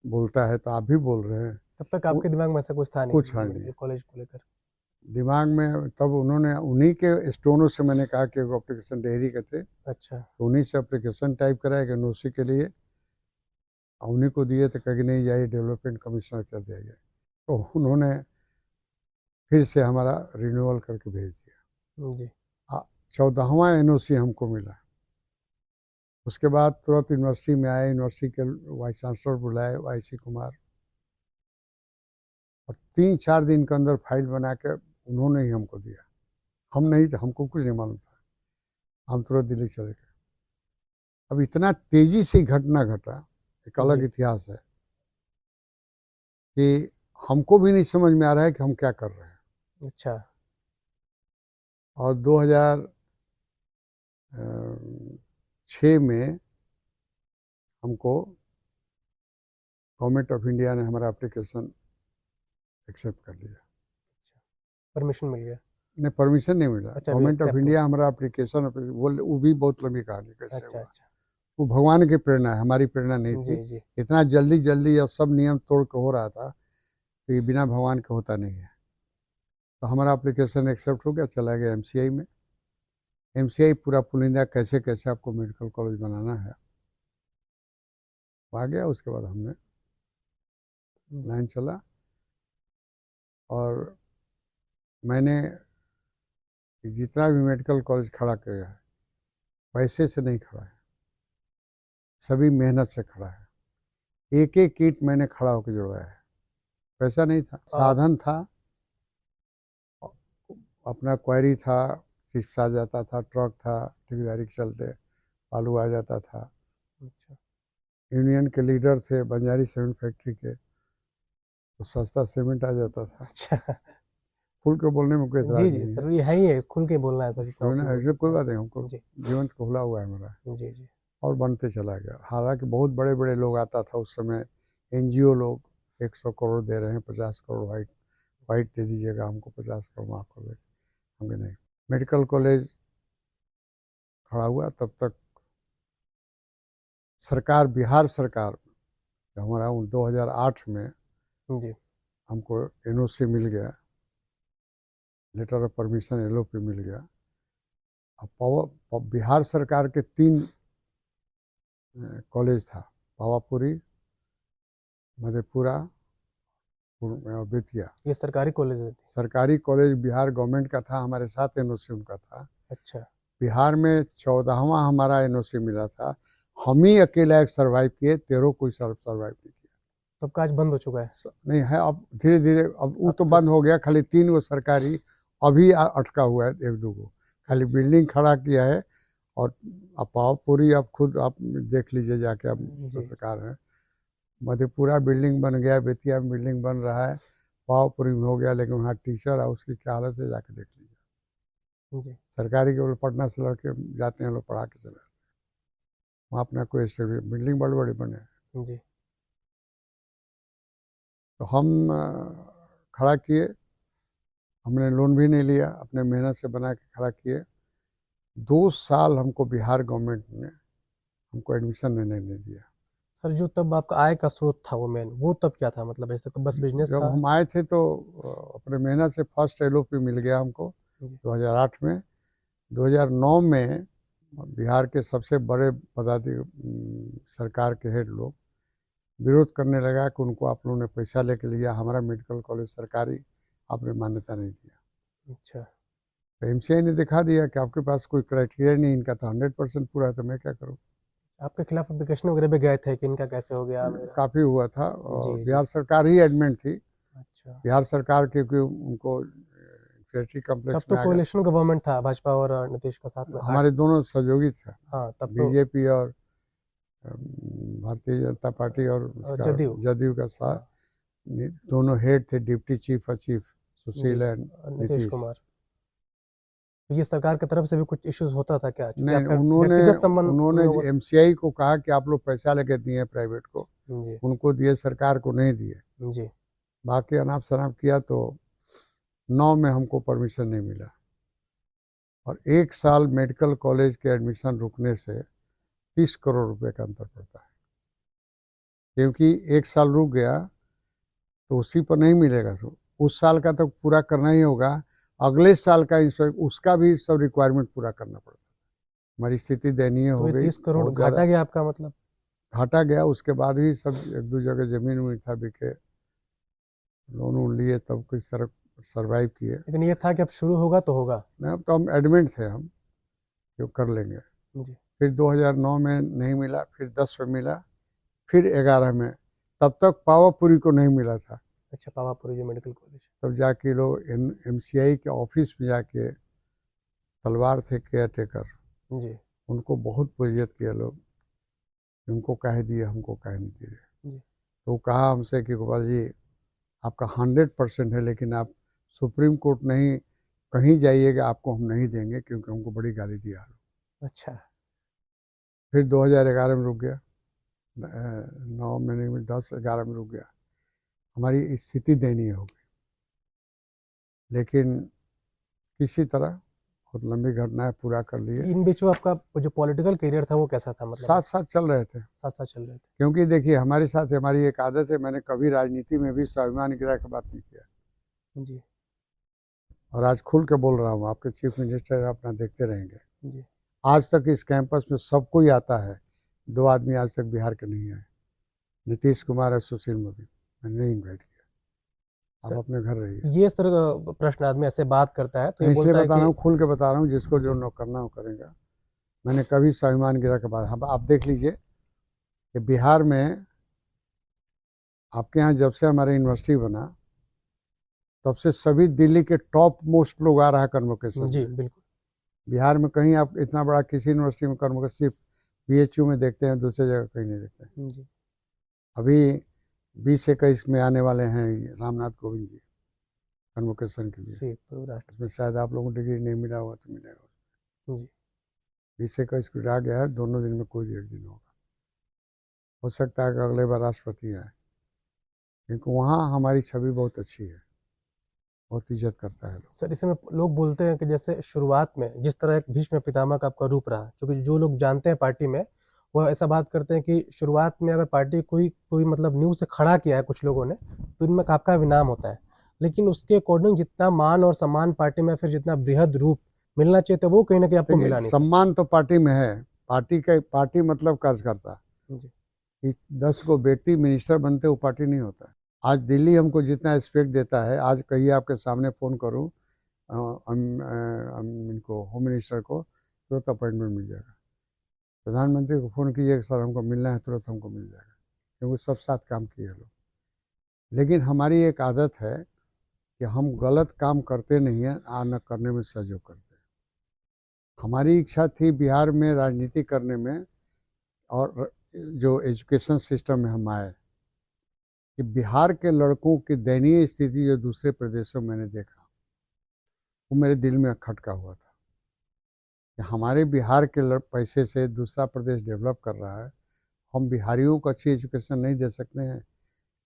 बोलता है तो आप भी बोल रहे हैं। तब तक आपके दिमाग में ऐसा कुछ था नहीं? कुछ था नहीं कॉलेज को लेकर दिमाग में। तब उन्होंने उन्हीं के स्टोनों से, मैंने कहा कि एप्लीकेशन डेयरी के थे। अच्छा। तो उन्हीं से एप्लीकेशन टाइप कराया कि एनओसी के लिए, उन्हीं को दिए तो कहीं नहीं जाइए, डेवलपमेंट कमिश्नर कर दिया गया। तो उन्होंने फिर से हमारा रिन्यूअल करके भेज दिया। जी। 14वां एनओसी हमको मिला। उसके बाद तुरंत यूनिवर्सिटी में आए, यूनिवर्सिटी के वाइस चांसलर बुलाए, वाई.सी. कुमार, और 3-4 दिन के अंदर फाइल बना के उन्होंने ही हमको दिया। हम नहीं थे, हमको कुछ नहीं मालूम था। हम तुरंत दिल्ली चले गए। अब इतना तेजी से घटना घटा, एक अलग इतिहास है कि हमको भी नहीं समझ में आ रहा है कि हम क्या कर रहे हैं। अच्छा। और 2006 में हमको गवर्नमेंट ऑफ इंडिया ने हमारा एप्लीकेशन एक्सेप्ट कर लिया। परमिशन मिल गया? नहीं, परमिशन नहीं मिला। गवर्नमेंट ऑफ इंडिया हमारा एप्लीकेशन, वो भी बहुत लंबी कहानी कैसे हुआ। वो भगवान की प्रेरणा है, हमारी प्रेरणा नहीं थी। इतना जल्दी जल्दी और सब नियम तोड़ के हो रहा था तो ये बिना भगवान के होता नहीं है। तो हमारा एप्लीकेशन एक्सेप्ट हो गया, चला गया एमसीआई में। एमसीआई पूरा पुलिंदा कैसे कैसे आपको मेडिकल कॉलेज बनाना है वो आ गया। उसके बाद हमने लाइन चला और मैंने जितना भी मेडिकल कॉलेज खड़ा किया है पैसे से नहीं खड़ा है, सभी मेहनत से खड़ा है। एक एक ईंट मैंने खड़ा होकर जुड़वाया है। पैसा नहीं था, साधन था, अपना क्वारी था, चिप्स आ जाता था, ट्रक था, ठेकेदारी के चलते बालू आ जाता था। अच्छा। यूनियन के लीडर थे बंजारी सीमेंट फैक्ट्री के, तो सस्ता सीमेंट आ जाता था। अच्छा। खुल के बोलने में कोई जी एतराज जी नहीं सर, है। ये है ही है, खुल के बोलना है सर, जितना सुनना ओपन बोल ऐसे सकते कोई हैं बात सर। नहीं, हमको जी जीवंत खुला हुआ है मेरा, जी जी। और बनते चला गया। हालांकि बहुत बड़े बड़े लोग आता था उस समय, एनजीओ लोग 100 करोड़ दे रहे हैं, 50 करोड़ वाइट दे दीजिएगा हमको, 50 करोड़ माफ कर दे। हमके नहीं। मेडिकल कॉलेज खड़ा हुआ तब तक सरकार, बिहार सरकार हमारा 2008 में जी हमको एनओसी मिल गया, लेटर ऑफ परमिशन एलओपी मिल गया। अब बिहार सरकार के 3 कॉलेज था, पावापुरी, मधेपुरा और बेतिया। ये सरकारी कॉलेज है। सरकारी कॉलेज बिहार गवर्नमेंट का था, हमारे साथ एनओसी उनका था। अच्छा। बिहार में 14वां हमारा एनओसी मिला था। हम ही अकेला एक सर्वाइव किए, 13 कोई सर्वाइव नहीं किया। सबका आज बंद हो चुका है। नहीं है, अब धीरे धीरे अब वो तो बंद हो गया। खाली 3 गो सरकारी अभी अटका हुआ है, 1-2 गो खाली बिल्डिंग खड़ा किया है। और अब पावापुरी आप खुद आप देख लीजिए जाके, अब पत्रकार हैं। मधेपुरा बिल्डिंग बन गया, बेतिया में बिल्डिंग बन रहा है, पावापुरी में हो गया, लेकिन वहाँ टीचर है उसकी क्या हालत है जाके देख लीजिए। जी। सरकारी केवल पटना से लड़के जाते हैं, लोग पढ़ा के चले जाते हैं। वहाँ अपना कोई स्टेडियम, बिल्डिंग बड़े बड़े बने हैं। जी। तो हम खड़ा किए, हमने लोन भी नहीं लिया, अपने मेहनत से बना के खड़ा किए। 2 साल हमको बिहार गवर्नमेंट ने हमको एडमिशन नहीं दिया। सर जो तब आपका आय का स्रोत था वो मेन, वो तब क्या था, मतलब ऐसे बस बिजनेस जब था? हम आए थे तो अपने मेहनत से फर्स्ट एलओपी मिल गया हमको 2008 में। 2009 में बिहार के सबसे बड़े सरकार के हेड लोग विरोध करने लगा कि उनको आप लोगों ने पैसा लेके लिया, हमारा मेडिकल कॉलेज सरकारी, आपने मान्यता नहीं दिया। अच्छा। तो एमसीआई ने दिखा दिया कि आपके पास कोई क्राइटेरिया नहीं, इनका तो 100% पूरा है, तो मैं क्या करूँ। आपके खिलाफ एप्लीकेशन वगैरह भी गए थे कि इनका कैसे हो गया मेरा? काफ़ी हुआ था, और जी बिहार सरकार ही एडमिट थी। अच्छा। बिहार सरकार क्योंकि उनको इंफेक्ट्री तब कॉम्प्लेक्स तो में आ गया। कोalition गवर्नमेंट था, भाजपा और नीतीश का साथ में। हमारे दोनों सहयोगी थे, हाँ तब तो बीजेपी और भारतीय जनता पार्टी और उसका जदयू का साथ। दोनों हेड थे, डिप्टी चीफ और chief, Sushil and Nitish Kumar. ये सरकार की तरफ से भी कुछ इश्यूज होता था क्या? नहीं, उन्होंने एमसीआई को कहा कि आप लोग पैसा लेके दिए प्राइवेट को, उनको दिए, सरकार को नहीं दिए। जी। बाकी अनाप शनाप किया, तो 9 में हमको परमिशन नहीं मिला। और 1 साल मेडिकल कॉलेज के एडमिशन रुकने से 30 करोड़ रुपए का अंतर पड़ता है, क्योंकि 1 साल रुक गया तो उसी पर नहीं मिलेगा। तो उस साल का तो पूरा करना ही होगा, अगले साल का उसका भी सब रिक्वायरमेंट पूरा करना पड़ता है। हमारी स्थिति दयनीय हो गई। 30 करोड़ घाटा गया आपका, मतलब घाटा गया। उसके बाद भी सब 1-2 जगह जमीन उमीन था बिके, लोन वोन लिए, तब किस तरह सर्वाइव किए। लेकिन ये था कि अब शुरू होगा तो होगा। नहीं, अब तो हम एडमिट थे, हम जो कर लेंगे। जी। फिर 2009 में नहीं मिला, फिर 10 में मिला, फिर 11 में। तब तक पावापुरी को नहीं मिला था। अच्छा, पावापुरी जो मेडिकल कॉलेज। तब जाके लोग एमसीआई के ऑफिस में जाके, तलवार थे केयर टेकर जी, उनको बहुत बोझियत किया लोग, उनको कह दिए, हमको कह नहीं दे रहे। तो कहा हमसे कि गोपाल जी आपका 100% है, लेकिन आप सुप्रीम कोर्ट नहीं कहीं जाइएगा, आपको हम नहीं देंगे, क्योंकि हमको बड़ी गाली दिया। अच्छा। फिर 2011 में रुक गया, 9 महीने में 10-11 में रुक गया। हमारी स्थिति दयनीय हो गई, लेकिन किसी तरह बहुत लंबी घटना है, पूरा कर लिए। इन बीच में आपका जो पॉलिटिकल करियर था वो कैसा था, मतलब साथ साथ चल रहे थे, साथ साथ चल रहे थे? क्योंकि देखिए हमारे साथ हमारी एक आदत है, मैंने कभी राजनीति में भी स्वाभिमान गिरा के बात नहीं किया। जी और आज खुल के बोल रहा हूँ, आपके चीफ मिनिस्टर अपना देखते रहेंगे। जी। आज तक इस कैंपस में सब कोई आता है, 2 आदमी आज तक बिहार के नहीं आए, नीतीश कुमार और सुशील मोदी। मैंने नहीं इन्वाइट किया, आप अपने घर रहिए। ये सर प्रश्न आदमी ऐसे बात करता है तो ये मैं इसलिए बोलता है बता रहा हूँ, कि खुल के बता रहा हूँ, जिसको जो नो करना हो करेगा। मैंने कभी स्वाभिमान गिरा के बाद, हम आप देख लीजिए कि बिहार में आपके यहाँ जब से हमारा यूनिवर्सिटी बना तब से सभी दिल्ली के टॉप मोस्ट लोग आ रहा है कन्वोकेशन जी में। बिल्कुल। बिहार में कहीं आप इतना बड़ा किसी यूनिवर्सिटी में कन्वोकेशन सिर्फ BHU में देखते हैं, दूसरी जगह कहीं नहीं देखते हैं। जी अभी 20-21 में आने वाले हैं रामनाथ कोविंद जी कन्वोकेशन के लिए। जी, पूर्व राष्ट्र। उसमें शायद आप लोगों को डिग्री नहीं मिला हुआ तो मिलेगा। जी 20-21 को आ गया है, दोनों दिन में कोई एक दिन होगा। हो सकता है कि अगले बार राष्ट्रपति आए, क्योंकि वहाँ हमारी छवि बहुत अच्छी है, बहुत इज्जत करता है लोग। सर, इसमें लोग बोलते हैं कि जैसे शुरुआत में जिस तरह एक भीष्म पितामह का आपका रूप रहा, क्योंकि जो लोग जानते हैं पार्टी में वो ऐसा बात करते हैं कि शुरुआत में अगर पार्टी कोई मतलब न्यू से खड़ा किया है कुछ लोगों ने तो इनमें आपका भी नाम होता है, लेकिन उसके अकॉर्डिंग जितना मान और सम्मान पार्टी में फिर जितना बृहद रूप मिलना चाहिए था वो कहीं ना कहीं आपको मिला नहीं। सम्मान तो पार्टी में है, पार्टी मतलब कार्यकर्ता। जी 10 को व्यक्ति मिनिस्टर बनते वो पार्टी नहीं होता है। आज दिल्ली हमको जितना रिस्पेक्ट देता है, आज कहिए आपके सामने फ़ोन करूँ इनको होम मिनिस्टर को, तुरंत अपॉइंटमेंट मिल जाएगा। प्रधानमंत्री को फ़ोन कीजिए सर हमको मिलना है, तुरंत हमको मिल जाएगा, क्योंकि सब साथ काम किए लोग। लेकिन हमारी एक आदत है कि हम गलत काम करते नहीं हैं, न करने में सहयोग करते हैं। हमारी इच्छा थी बिहार में राजनीति करने में, और जो एजुकेशन सिस्टम में हम आए कि बिहार के लड़कों की दयनीय स्थिति जो दूसरे प्रदेशों में मैंने देखा, वो मेरे दिल में खटका हुआ था कि हमारे बिहार के पैसे से दूसरा प्रदेश डेवलप कर रहा है, हम बिहारियों को अच्छी एजुकेशन नहीं दे सकते हैं।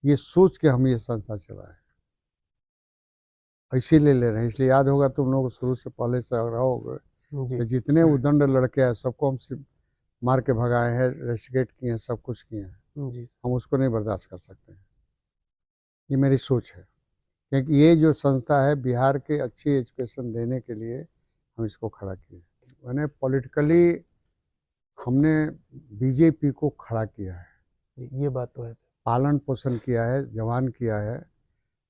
ये सोच के हम ये संस्था चलाए, इसीलिए ले रहे हैं। इसलिए याद होगा तुम लोग शुरू से पहले से रहोगे कि जितने उदंड लड़के हैं सबको हम मार के भगाए हैं, रेस्टिकेट किए हैं, सब कुछ किए हैं। जी हम उसको नहीं बर्दाश्त कर सकते हैं। ये मेरी सोच है, क्योंकि ये जो संस्था है बिहार के अच्छी एजुकेशन देने के लिए हम इसको खड़ा किए। मैंने पॉलिटिकली हमने बीजेपी को खड़ा किया है, ये बात तो है सर। पालन पोषण किया है, जवान किया है।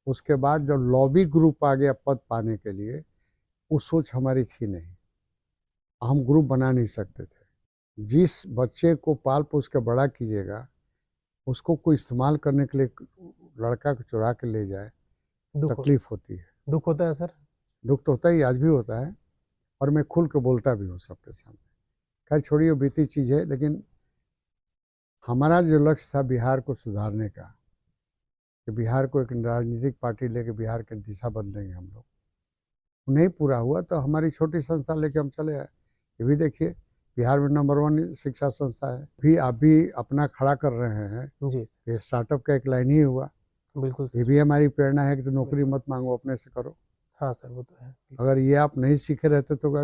उसके बाद जब लॉबी ग्रुप आ गया पद पाने के लिए, वो सोच हमारी थी नहीं, हम ग्रुप बना नहीं सकते थे। जिस बच्चे को पाल पोस के बड़ा कीजिएगा उसको कोई इस्तेमाल करने के लिए लड़का को चुरा के ले जाए, तकलीफ होती है, दुख होता है सर। दुख तो होता ही, आज भी होता है, और मैं खुल के बोलता भी हूँ सबके सामने। खैर छोड़िए, वो बीती चीज़ है, लेकिन हमारा जो लक्ष्य था बिहार को सुधारने का, कि बिहार को एक राजनीतिक पार्टी लेके बिहार की दिशा बदलेंगे हम लोग, नहीं पूरा हुआ। तो हमारी छोटी संस्था लेके हम चले आए। ये भी देखिए बिहार में नंबर 1 शिक्षा संस्था है, भी आप भी अपना खड़ा कर रहे हैं जी। ये स्टार्टअप का एक लाइन ही हुआ। बिल्कुल ये भी हमारी प्रेरणा है कि तो नौकरी मत मांगो, अपने से करो। हाँ सर, वो तो है। अगर ये आप नहीं सीखे रहते तो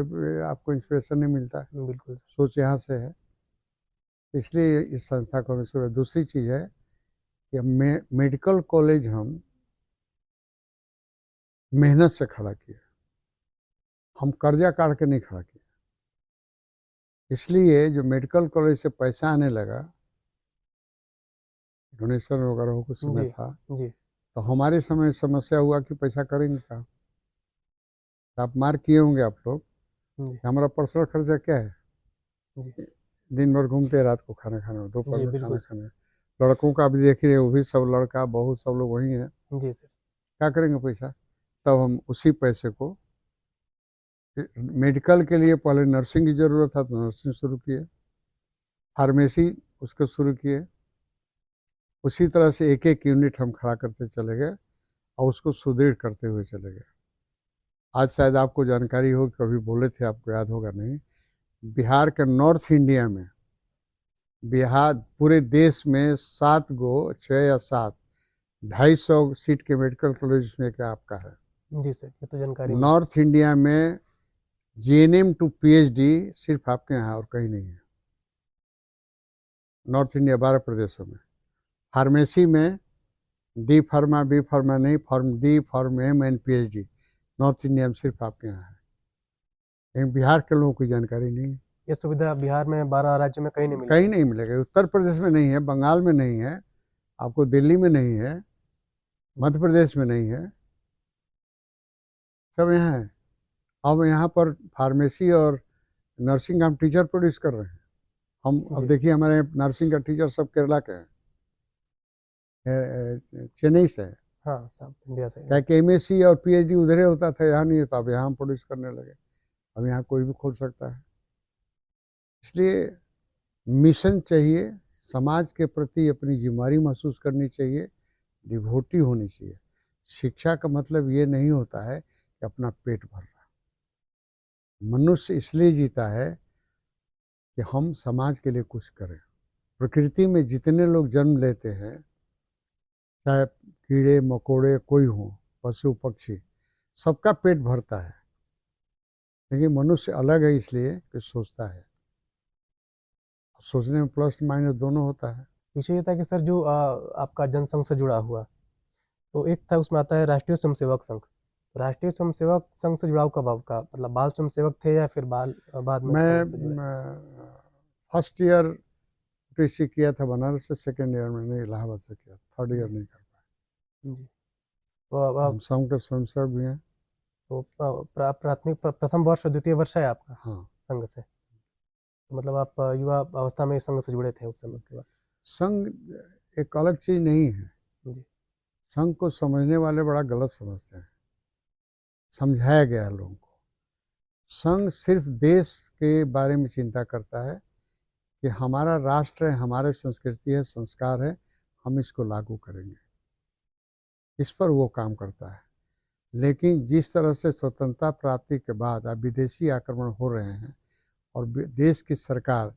आपको इंस्पिरेशन नहीं मिलता है। बिल्कुल सोच यहाँ से है, इसलिए इस संस्था को शुरू। दूसरी चीज़ है कि मेडिकल कॉलेज हम मेहनत से खड़ा किए, हम कर्जा काट के नहीं खड़ा किया। इसलिए जो मेडिकल कॉलेज से पैसा आने लगा, डोनेशन वगैरह हो कुछ समय था जी। तो हमारे समय समस्या हुआ कि पैसा करेंगे क्या। आप मार किए होंगे आप लोग, हमारा पर्सनल खर्चा क्या है जी। दिन भर घूमते, रात को खाना खाने, दोपहर में खाना खाने। लड़कों का भी देख रहे हो, वो भी सब लड़का बहू सब लोग वही हैं। जी सर। क्या करेंगे पैसा। तब हम उसी पैसे को मेडिकल के लिए, पहले नर्सिंग की ज़रूरत था तो नर्सिंग शुरू किए, फार्मेसी उसको शुरू किए। उसी तरह से एक एक यूनिट हम खड़ा करते चले गए और उसको सुदृढ़ करते हुए चले गए। आज शायद आपको जानकारी हो, कभी बोले थे, आपको याद होगा नहीं, बिहार के नॉर्थ इंडिया में, बिहार पूरे देश में 7 गो 6 या 7 250 सीट के मेडिकल कॉलेज में का आपका है। जी सर, ये तो जानकारी नॉर्थ इंडिया में जीएनएम टू पीएचडी सिर्फ आपके यहाँ और कहीं नहीं है। नॉर्थ इंडिया 12 प्रदेशों में। फार्मेसी में डी फार्मा, बी फार्मा नहीं, pharm D, pharm M and PhD north India में सिर्फ आपके यहाँ है, लेकिन बिहार के लोगों की जानकारी नहीं है। ये सुविधा बिहार में 12 राज्य में कहीं नहीं मिलती। कहीं नहीं मिलेगा। उत्तर प्रदेश में नहीं है, बंगाल में नहीं है, आपको दिल्ली में नहीं है, मध्य प्रदेश में नहीं है, सब यहाँ है। अब यहाँ पर फार्मेसी और नर्सिंग हम टीचर प्रोड्यूस कर रहे हैं। हम अब जी। देखिए हमारे नर्सिंग का टीचर सब केरला के हैं, चेन्नई से है। हाँ, साउथ इंडिया से। क्या कि एमएससी और पीएचडी उधर होता था, यहाँ नहीं होता। अब यहाँ हम प्रोड्यूस करने लगे। अब यहाँ कोई भी खोल सकता है। इसलिए मिशन चाहिए, समाज के प्रति अपनी जिम्मेदारी महसूस करनी चाहिए, डिवोटी होनी चाहिए। शिक्षा का मतलब ये नहीं होता है कि अपना पेट भर रहा। मनुष्य इसलिए जीता है कि हम समाज के लिए कुछ करें। प्रकृति में जितने लोग जन्म लेते हैं, चाहे कीड़े मकोड़े कोई हो, पशु पक्षी, सबका पेट भरता है, लेकिन मनुष्य अलग है इसलिए कि सोचता है। सोचने में प्लस माइनस दोनों होता है। पीछे ये था कि सर जो आपका जनसंघ से जुड़ा हुआ, तो एक था उसमें आता है राष्ट्रीय स्वयंसेवक संघ। राष्ट्रीय स्वयंसेवक संघ से जुड़ाव कब आपका, मतलब बाल स्वयंसेवक थे या फिर बाद में मैं संघ से जुड़े? फर्स्ट ईयर टीसी किया था बनारस से, सेकेंड ईयर मैंने इलाहाबाद से किया, थर्ड ईयर नहीं कर पाया। जी। तो हम संघ के स्वयंसेवक भी हैं। तो प्राथमिक प्रथम वर्ष और द्वितीय वर्ष है आपका हाँ, संघ से, तो मतलब आप युवा अवस्था में संघ से जुड़े थे उस समय। उसके बाद संघ एक अलग चीज नहीं है। जी। संघ को समझने वाले बड़ा गलत समझते हैं। समझाया गया है लोगों को। संघ सिर्फ देश के बारे में चिंता करता है कि हमारा राष्ट्र है, हमारे संस्कृति है, संस्कार है, हम इसको लागू करेंगे, इस पर वो काम करता है। लेकिन जिस तरह से स्वतंत्रता प्राप्ति के बाद अब विदेशी आक्रमण हो रहे हैं और देश की सरकार,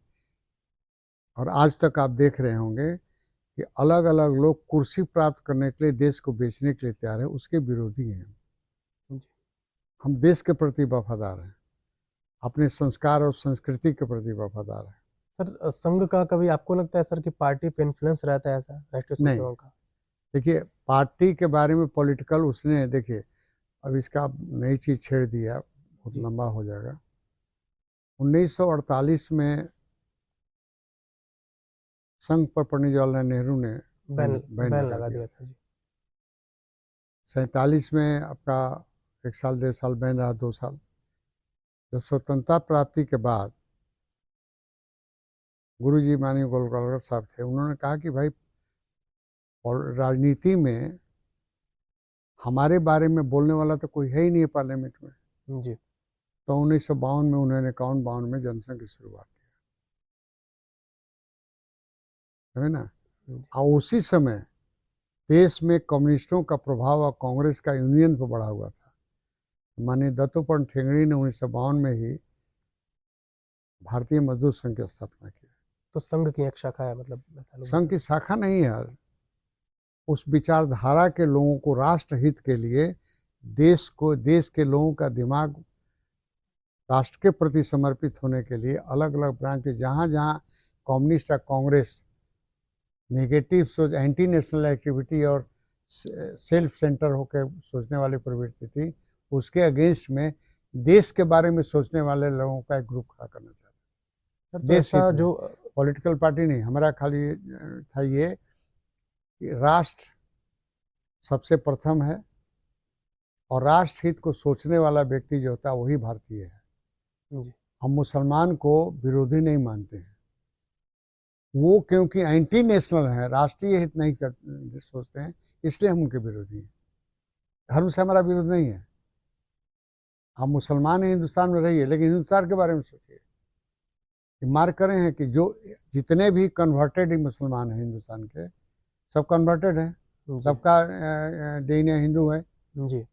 और आज तक आप देख रहे होंगे कि अलग अलग लोग कुर्सी प्राप्त करने के लिए देश को बेचने के लिए तैयार है, उसके विरोधी हैं। हम देश के प्रति वफादार हैं, अपने संस्कार और संस्कृति के प्रति वफादार हैं। सर संघ का कभी आपको लगता है सर कि पार्टी पे इन्फ्लुएंस रहता है ऐसा राष्ट्रीय स्वयंसेवक का? देखिए पार्टी के बारे में पॉलिटिकल उसने, देखिए अब इसका नई चीज छेड़ दिया, बहुत लंबा हो जाएगा। 1948 में संघ पर पंडित जवाहरलाल नेहरू ने बैन लगा दिया था। 47 में आपका 1 साल 1.5 साल बैन रहा, 2 साल। जब स्वतंत्रता प्राप्ति के बाद गुरुजी माननीय गोलवलकर साहब थे, उन्होंने कहा कि भाई और राजनीति में हमारे बारे में बोलने वाला तो कोई है ही नहीं है पार्लियामेंट में जी। तो 1952 में उन्होंने 51-52 में जनसंघ की शुरुआत किया, है ना। और उसी समय देश में कम्युनिस्टों का प्रभाव और कांग्रेस का यूनियन पर बढ़ा हुआ था। माननीय दत्तोपंत ठेंगड़ी ने 1952 में ही भारतीय मजदूर संघ की स्थापना की। तो संघ की एक शाखा है, मतलब ऐसा संघ की शाखा नहीं है यार, उस विचारधारा के लोगों को राष्ट्र हित के लिए, देश के लोगों का दिमाग राष्ट्र के प्रति समर्पित होने के लिए अलग अलग ब्रांच के, जहाँ जहाँ कम्युनिस्ट या कांग्रेस नेगेटिव सोच, एंटी नेशनल एक्टिविटी और सेल्फ सेंटर होकर सोचने वाली प्रवृत्ति थी, उसके अगेंस्ट में देश के बारे में सोचने वाले लोगों का एक ग्रुप खड़ा करना चाहते थे। देश हित जो पॉलिटिकल पार्टी नहीं, हमारा खाली था ये कि राष्ट्र सबसे प्रथम है और राष्ट्र हित को सोचने वाला व्यक्ति जो होता है वही भारतीय है। हम मुसलमान को विरोधी नहीं मानते हैं, वो क्योंकि एंटी नेशनल है, राष्ट्रीय हित नहीं सोचते हैं, इसलिए हम उनके विरोधी हैं। धर्म से हमारा विरोध नहीं है। हम मुसलमान हैं, हिंदुस्तान में रहिए, लेकिन हिंदुस्तान के बारे में सोचिए। मार्क करें हैं कि जो जितने भी कन्वर्टेड मुसलमान हैं हिंदुस्तान के, सब कन्वर्टेड हैं, सबका डीएनए हिंदू है जी।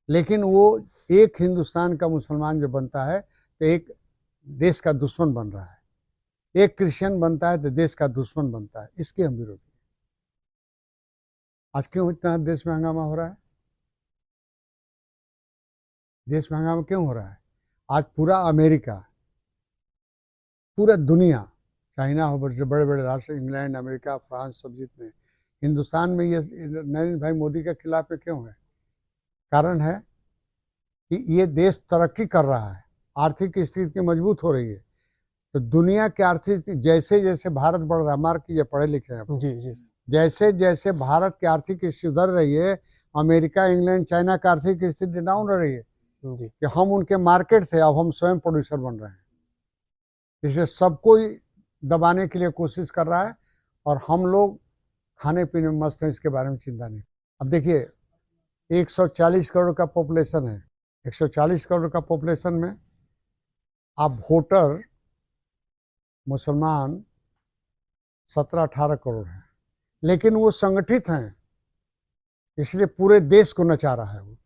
लेकिन वो एक हिंदुस्तान का मुसलमान जो बनता है तो एक देश का दुश्मन बन रहा है, एक क्रिश्चियन बनता है तो देश का दुश्मन बनता है। इसके हम विरोधी हैं। आज क्यों इतना देश में हंगामा हो रहा है? देश में हंगामा क्यों हो रहा है? आज पूरा अमेरिका, पूरा दुनिया, चाइना हो, बड़े बड़े राष्ट्र, इंग्लैंड, अमेरिका, फ्रांस, सब जितने, हिंदुस्तान में ये नरेंद्र भाई मोदी के खिलाफ है। क्यों है? कारण है कि ये देश तरक्की कर रहा है, आर्थिक स्थिति मजबूत हो रही है। तो दुनिया की आर्थिक, जैसे जैसे भारत बढ़ रहा है, मार्क कीजिए, पढ़े लिखे हैं, जी जी जैसे जैसे भारत की आर्थिक स्थिति सुधर रही है, अमेरिका, इंग्लैंड, चाइना की आर्थिक स्थिति डाउन हो रही है जी कि हम उनके मार्केट थे, अब हम स्वयं प्रोड्यूसर बन रहे हैं। इसलिए सबको ही दबाने के लिए कोशिश कर रहा है, और हम लोग खाने पीने में मस्त हैं, इसके बारे में चिंता नहीं। अब देखिए, 140 करोड़ का पॉपुलेशन है, 140 करोड़ का पॉपुलेशन में आप वोटर मुसलमान 17-18 करोड़ हैं, लेकिन वो संगठित हैं, इसलिए पूरे देश को नचा रहा है। वो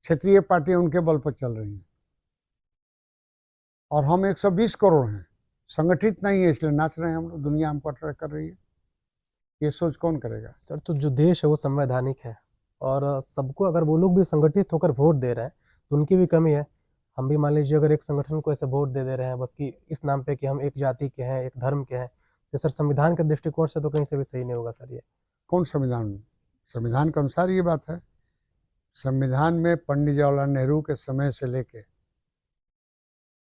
क्षेत्रीय पार्टियां उनके बल पर चल रही हैं, और हम 120 करोड़ हैं, संगठित नहीं है, इसलिए नाच रहे हैं हम लोग, दुनिया हमको अट्रैक्ट कर रही है। ये सोच कौन करेगा? सर, तो जो देश है वो संवैधानिक है, और सबको, अगर वो लोग भी संगठित होकर वोट दे रहे हैं तो उनकी भी कमी है। हम भी मान लीजिए अगर एक संगठन को ऐसे वोट दे रहे हैं बस कि इस नाम पे कि हम एक जाति के हैं, एक धर्म के हैं, तो सर संविधान के दृष्टिकोण से तो कहीं से भी सही नहीं होगा सर। ये कौन संविधान? संविधान के अनुसार ये बात है। संविधान में पंडित जवाहरलाल नेहरू के समय से लेके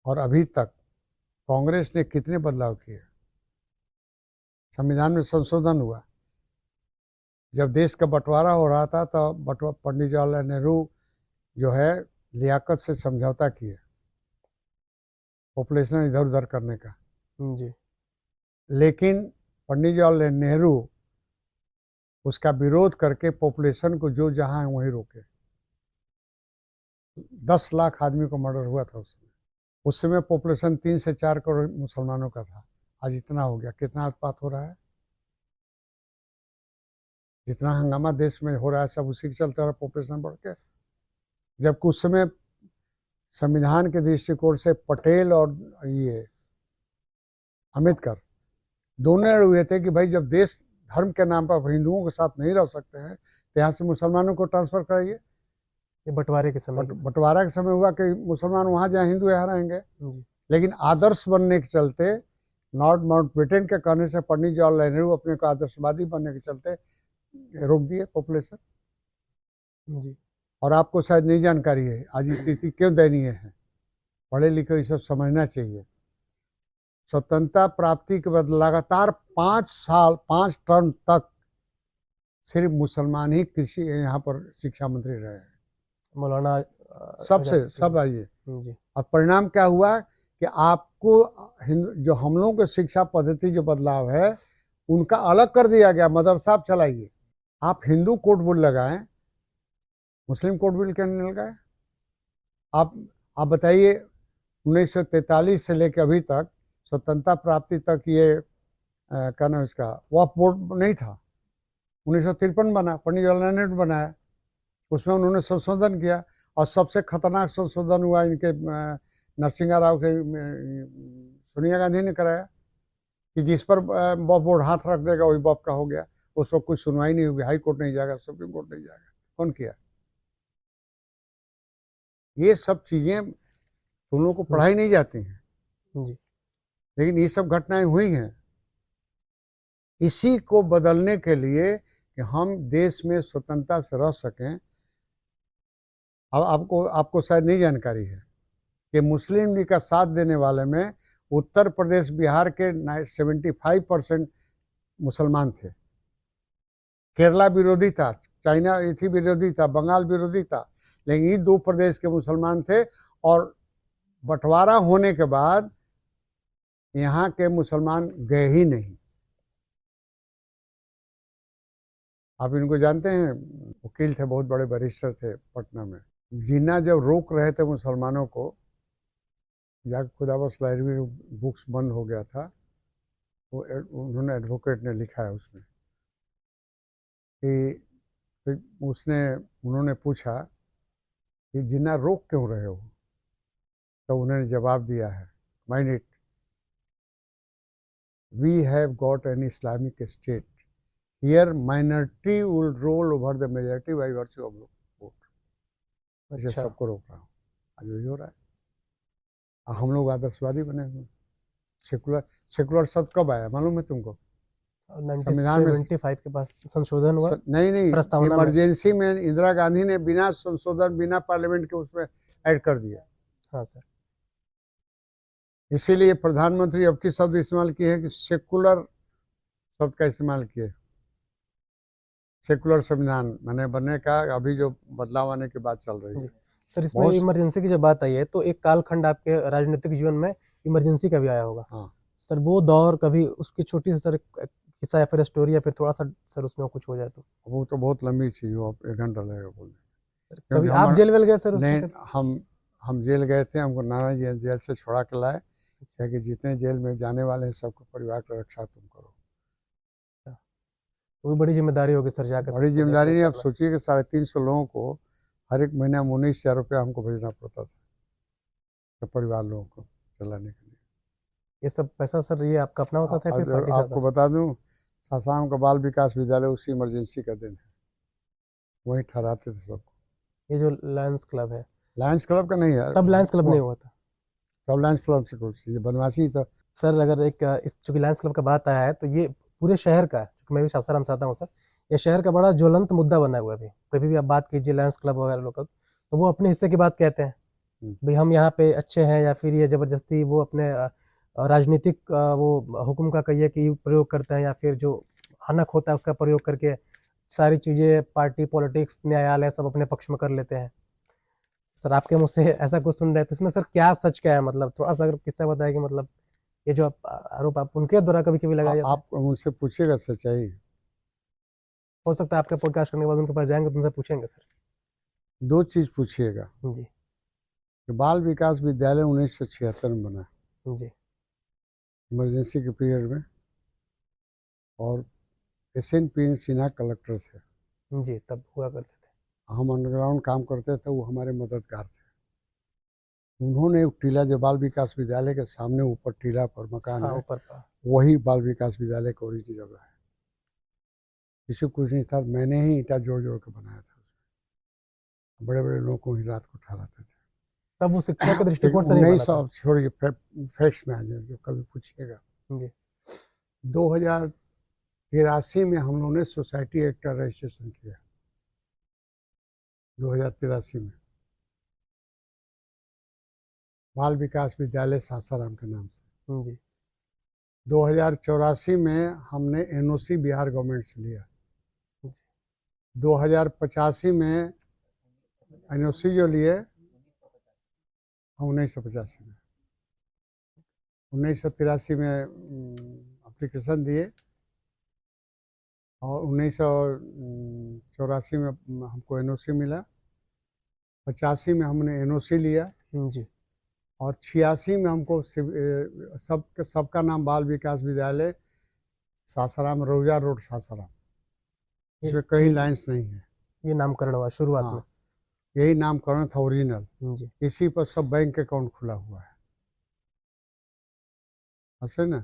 और अभी तक कांग्रेस ने कितने बदलाव किए? संविधान में संशोधन हुआ। जब देश का बंटवारा हो रहा था तो पंडित जवाहरलाल नेहरू जो है लियाकत से समझौता किए, पॉपुलेशन इधर उधर करने का। जी। लेकिन पंडित जवाहरलाल नेहरू उसका विरोध करके पॉपुलेशन को जो जहां है वहीं रोके। 10 लाख आदमी को मर्डर हुआ था उस समय पॉपुलेशन 3 से 4 करोड़ मुसलमानों का था, आज इतना हो गया। कितना उत्पात हो रहा है, जितना हंगामा देश में हो रहा है सब उसी के चलते हो रहा है, पॉपुलेशन बढ़ के। जबकि उस समय संविधान के दृष्टिकोण से पटेल और ये अम्बेडकर दोनों लड़े हुए थे कि भाई जब देश धर्म के नाम पर हिंदुओं के साथ नहीं रह सकते हैं तो यहाँ से मुसलमानों को ट्रांसफर कराइए। ये बंटवारे के समय बंटवारा के समय हुआ कि मुसलमान वहां जाए, हिंदू यहाँ रहेंगे। लेकिन आदर्श बनने के चलते, नॉर्थ माउंटबेटन के कहने से पंडित जवाहरलाल नेहरू अपने को आदर्शवादी बनने के चलते रोक दिए पॉपुलेशन। जी। और आपको शायद नहीं जानकारी है आज स्थिति क्यों दयनीय है, पढ़े लिखे ये सब समझना चाहिए। स्वतंत्रता प्राप्ति के बाद लगातार 5 साल 5 टर्म तक सिर्फ मुसलमान ही कृषि यहाँ पर शिक्षा मंत्री रहे हैं, मौलाना सबसे सब आइए। जी। और परिणाम क्या हुआ कि आपको जो हम लोगों की शिक्षा पद्धति जो बदलाव है उनका अलग कर दिया गया। मदरसा आप चलाइए, आप हिंदू कोड बिल लगाएं, मुस्लिम कोड बिल क्यों नहीं लगाए? आप बताइए, 1943 से लेकर अभी तक, स्वतंत्रता प्राप्ति तक, ये क्या नाम इसका, वक्फ बोर्ड नहीं था। 1953 बना, पंडित जवाहरलाल नेहरू बनाया, उसमें उन्होंने संशोधन किया। और सबसे खतरनाक संशोधन हुआ इनके नरसिंह राव के, सोनिया गांधी ने कराया कि जिस पर वक्फ बोर्ड हाथ रख देगा वही वक्फ का हो गया, उस पर कुछ सुनवाई नहीं होगी, हाई कोर्ट नहीं जाएगा, सुप्रीम कोर्ट नहीं जाएगा। कौन किया? ये सब चीजें तुम लोगों को पढ़ाई नहीं जाती हैं जी। लेकिन ये सब घटनाएं हुई हैं। इसी को बदलने के लिए कि हम देश में स्वतंत्रता से रह सकें। अब आपको शायद नहीं जानकारी है कि मुस्लिम लीग का साथ देने वाले में उत्तर प्रदेश, बिहार के 75% मुसलमान थे। केरला विरोधी था, चाइना इथी विरोधी था, बंगाल विरोधी था, लेकिन ये 2 प्रदेश के मुसलमान थे। और बंटवारा होने के बाद यहाँ के मुसलमान गए ही नहीं। आप इनको जानते हैं, वकील थे, बहुत बड़े बैरिस्टर थे पटना में। जिन्ना जब रोक रहे थे मुसलमानों को, जाकर खुदाबख्श लाइब्रेरी बुक्स बंद हो गया था, वो उन्होंने, एडवोकेट ने लिखा है उसमें कि उन्होंने पूछा कि जिन्ना रोक क्यों रहे हो, तो उन्होंने जवाब दिया है, mind it, we have got an Islamic state, here minority will roll over the majority by virtue of vote. अच्छा, सबको रोक रहा हूँ, आज वही हो रहा है। हम लोग आदर्शवादी बने हुए हैं। सेकुलर सेकुलर शब्द कब आया मालूम है तुमको? संविधान में 1975 के पास संशोधन हुआ नहीं प्रस्तावना में। इमरजेंसी में इंदिरा गांधी ने बिना संशोधन बिना पार्लियामेंट के उसमें ऐड कर दिया। हाँ सर। इसीलिए प्रधानमंत्री अब की शब्द इस्तेमाल किए हैं कि सेकुलर शब्द का इस्तेमाल किए। सेकुलर संविधान मैंने बनने का अभी जो बदलाव आने की बात चल रही है। सर इसमें इमरजेंसी की जब बात आई है तो एक कालखंड आपके राजनीतिक जीवन में इमरजेंसी का भी आया होगा। हाँ सर वो दौर कभी उसकी छोटी सी सर किस्सा या फिर स्टोरी या फिर थोड़ा सा सर उसमें कुछ हो जाए तो। वो तो बहुत लंबी चीज हो, 1 घंटा लगेगा बोलने। कभी आप जेल वेल गए सर उसमें? नहीं, हम जेल गए थे, हमको नाना जी जेल से छोड़ा के लाए कि जितने जेल में जाने वाले हैं सबको परिवार की रक्षा तुम करो। वो भी बड़ी जिम्मेदारी होगी सर जाकर। बड़ी जिम्मेदारी नहीं, आप सोचिए कि 350 लोगों को हर एक महीना 19,000 रुपया हमको भेजना पड़ता था तो परिवार लोगों को चलाने के लिए। ये सब पैसा सर ये आपका अपना होता था फिर पार्टी से? आपको बता दूं, सासाराम का बाल विकास विद्यालय उसी इमरजेंसी का दिन है, वहीं ठहराते थे सबको। ये जो लायंस क्लब है? लायंस क्लब का नहीं है, तब लायंस क्लब नहीं हुआ था। तब लायंस क्लब से कुछ बनवासी था सर। अगर एक चूंकि लायंस क्लब का बात आया है तो ये पूरे शहर का, क्योंकि मैं भी सासाराम से आता हूँ सर, ये शहर का बड़ा ज्वलंत मुद्दा बना हुआ है। अभी कभी भी आप बात कीजिए लायंस क्लब वगैरह लोग तो वो अपने हिस्से की बात कहते हैं भाई हम यहाँ पे अच्छे हैं, या फिर ये जबरदस्ती वो अपने राजनीतिक वो हुक्म का कहिए कि प्रयोग करते हैं, या फिर जो हनक होता है उसका प्रयोग करके सारी चीज़ें पार्टी पॉलिटिक्स न्यायालय सब अपने पक्ष में कर लेते हैं। सर आपके मुँह से ऐसा कुछ सुन रहे हैं तो इसमें सर क्या सच क्या है? मतलब थोड़ा सा अगर किस्सा बताया कि मतलब ये जो आरोप आप उनके द्वारा कभी कभी लगाया जाता है। आप उनसे पूछिएगा सच्चाई। हो सकता है आपका पॉडकास्ट करने के बाद उनके पास जाएंगे तो उनसे पूछेंगे सर। 2 चीज पूछिएगा जी कि बाल विकास विद्यालय 1976 में बना जी इमरजेंसी के पीरियड में, और SN सिन्हा कलेक्टर थे जी, तब हुआ करते थे। हम अंडरग्राउंड काम करते थे, वो हमारे मददगार थे। उन्होंने एक टीला जो बाल विकास विद्यालय के सामने ऊपर टीला पर मकान है, ऊपर पर वही बाल विकास विद्यालय का ओरिजिनल जगह है। किसी कुछ नहीं था, मैंने ही ईंटा जोड़ जोड़ के बनाया था। बड़े बड़े लोगों को ही रात को ठहराते थे। तब वो शिक्षा के दृष्टिकोण से नहीं बना था। छोड़िए, फैक्ट्स में आ जाए जो कभी पूछिएगा। जी 2083 में हम लोगों ने सोसाइटी एक्ट का रजिस्ट्रेशन किया। 2083 में बाल विकास विद्यालय सासाराम के नाम से। जी 2084 में हमने NOC बिहार गवर्नमेंट से लिया। 2085 में NOC जो लिए 1985 में, 1983 में एप्लीकेशन दिए, और 1984 में हमको NOC मिला। 85 में हमने NOC लिया जी, और 86 में हमको सबका नाम बाल विकास विद्यालय सासाराम, रौजा रोड सासाराम, इसमें कहीं लाइन्स नहीं है। ये नामकरण हुआ शुरुआत में। यही नामकरण था ओरिजिनल। जी इसी पर सब बैंक अकाउंट खुला हुआ है, ऐसे ना।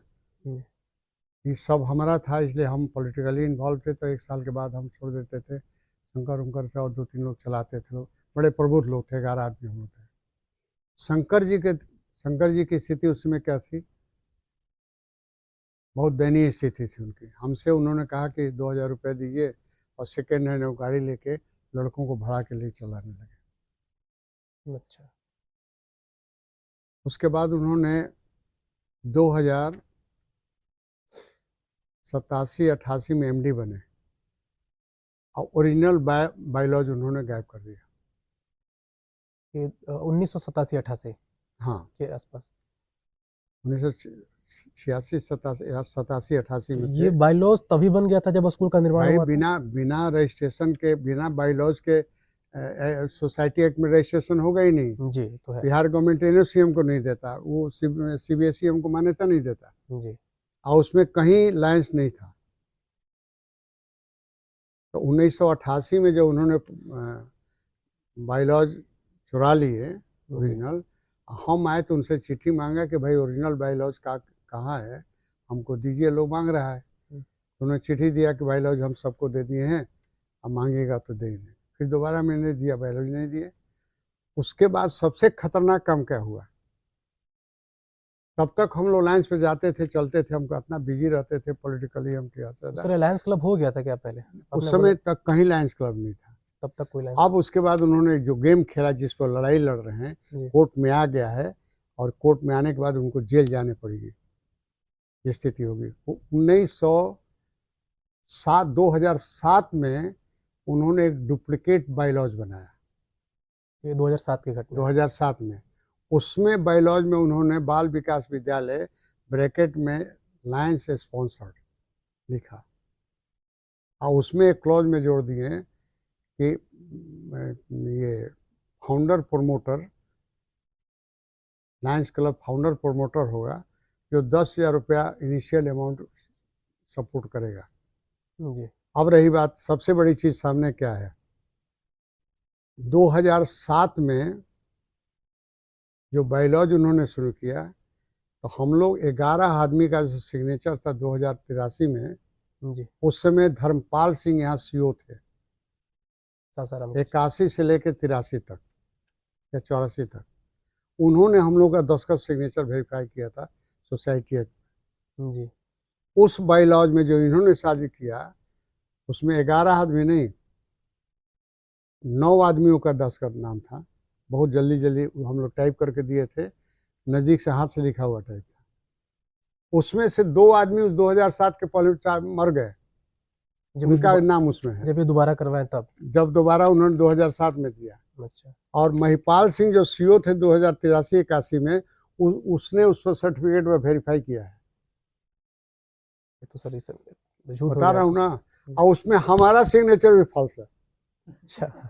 ये सब हमारा था, इसलिए हम पॉलिटिकली इन्वॉल्व थे। तो 1 साल के बाद हम छोड़ देते थे। शंकर उनकर से और 2-3 लोग चलाते थे। लोग बड़े प्रबुद्ध लोग थे, 11 आदमी हम लोग थे। शंकर जी की स्थिति उस समय क्या थी? बहुत दयनीय स्थिति थी उनकी। हमसे उन्होंने कहा कि 2,000 रुपये दीजिए, और सेकेंड हैंड गाड़ी लेके लड़कों को भड़ा के लिए चलाने लगे। अच्छा। उसके बाद उन्होंने 2087-88 में MD बने, और ओरिजिनल बायोलॉज उन्होंने गायब कर दिया। 1987-88 हाँ के आसपास। 1986-87-88 में ये बायलॉज तभी बन गया था जब स्कूल का निर्माण हुआ था। बिना रजिस्ट्रेशन के, बिना बायोलॉज के सोसाइटी एक्ट में रजिस्ट्रेशन होगा ही नहीं। जी तो है। बिहार गवर्नमेंट NOC हमको नहीं देता, वो CBSE हमको मान्यता नहीं देता। जी, और उसमें कहीं लाइन्स नहीं था। तो 1988 में जब उन्होंने बायोलॉज चुरा लिए ओरिजिनल, हम आए तो उनसे चिट्ठी मांगा कि भाई ओरिजिनल बायोलॉज कहाँ है, हमको दीजिए, लोग मांग रहा है। तो उन्होंने चिट्ठी दिया कि बायोलॉज हम सबको दे दिए हैं, अब मांगेगा तो देंगे। फिर दोबारा मैंने दिया, बायोलॉजी नहीं दिए। उसके बाद सबसे खतरनाक काम क्या हुआ? तब तक हम लोग लाइन्स पे जाते थे, चलते थे, हमको इतना बिजी रहते थे पॉलिटिकली, हम क्या तो सर रिलायंस क्लब हो गया था क्या पहले? उस आपने समय बोला तक कहीं लायंस क्लब नहीं था। तब तक कोई लाइन अब उसके बाद उन्होंने जो गेम खेला जिस पर लड़ाई लड़ रहे हैं, जी कोर्ट में आ गया है, और कोर्ट में आने के बाद उनको जेल जाने पड़ेगी, ये स्थिति होगी। 2007 में उन्होंने एक डुप्लीकेट बायलॉज बनाया, ये 2007 की घटना 2007 में। उसमें बायलॉज में उन्होंने बाल विकास विद्यालय ब्रैकेट में लायंस स्पॉन्सर्ड लिखा, और उसमें एक क्लॉज में जोड़ दिए कि ये founder promoter, Lions club founder promoter होगा, जो 10,000 रुपया इनिशियल अमाउंट सपोर्ट करेगा। जी अब रही बात, सबसे बड़ी चीज सामने क्या है, 2007 में जो बायलॉज उन्होंने शुरू किया, तो हम लोग 11 आदमी का जो सिग्नेचर था 2083 में, जी उस समय धर्मपाल सिंह यहाँ सीओ थे, सासाराम 81 से लेकर 83 तक या 84 तक। उन्होंने हम लोग का 10 का सिग्नेचर वेरीफाई किया था सोसाइटी एक्ट। जी उस बायलॉज में जो इन्होंने शादी किया, उसमें 11 आदमी नहीं, 9 आदमियों का 10 का नाम था। बहुत जल्दी जल्दी हम लोग टाइप करके दिए थे, नज़दीक से हाथ से लिखा हुआ टाइप था। उसमें से 2 आदमी उस 2007 के पहले मर गए, उनका नाम उसमें है। जब ये दोबारा करवाएं तब जब दोबारा उन्होंने 2007 में दिया। अच्छा, और महिपाल सिंह जो सीओ थे 2083-81 में, उसने उस पर सर्टिफिकेट में वेरीफाई किया है। ये तो सर इसे झूठ हो बता रहा गया हूँ ना, और उसमें हमारा सिग्नेचर भी फॉल्स है, अच्छा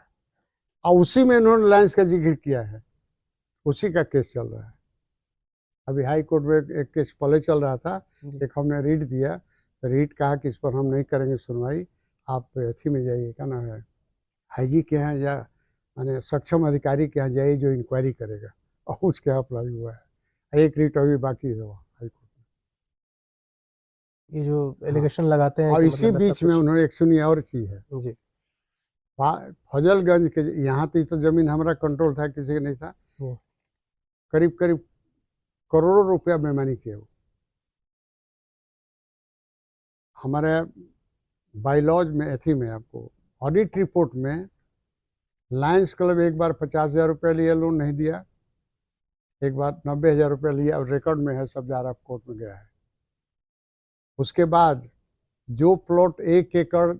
और उसी में इन्होंने लायंस का जिक्र किया है, उसी का केस चल रहा है। अभी हाई कोर्ट में एक केस पहले चल रहा था, जी एक हमने रीट दिया, तो रीट कहा कि इस पर हम नहीं करेंगे सुनवाई, आप एथी में जाइए, क्या नाम है, आईजी के यहाँ या माने सक्षम अधिकारी के यहाँ जाइए जो इंक्वायरी करेगा, और उसके यहाँ अप्लाई हुआ है। एक रीट अभी बाकी है वो हाई कोर्ट में। ये जो एलिगेशन लगाते हैं और कि इसी मतलब ऐसा बीच में कुछ उन्होंने एक सुनी और चीज है, जी फजलगंज के यहाँ तो जमीन हमारा कंट्रोल था, किसी का नहीं था, जी करीब करीब करोड़ों रुपया बेईमानी किया वो। हमारे बायलॉज में एथी में आपको ऑडिट रिपोर्ट में लायंस क्लब एक बार 50,000 रुपया लिया, लोन नहीं दिया, एक बार 90,000 रुपया लिया, और रिकॉर्ड में है, सब जा रहा कोर्ट में गया है। उसके बाद जो प्लॉट 1 एकड़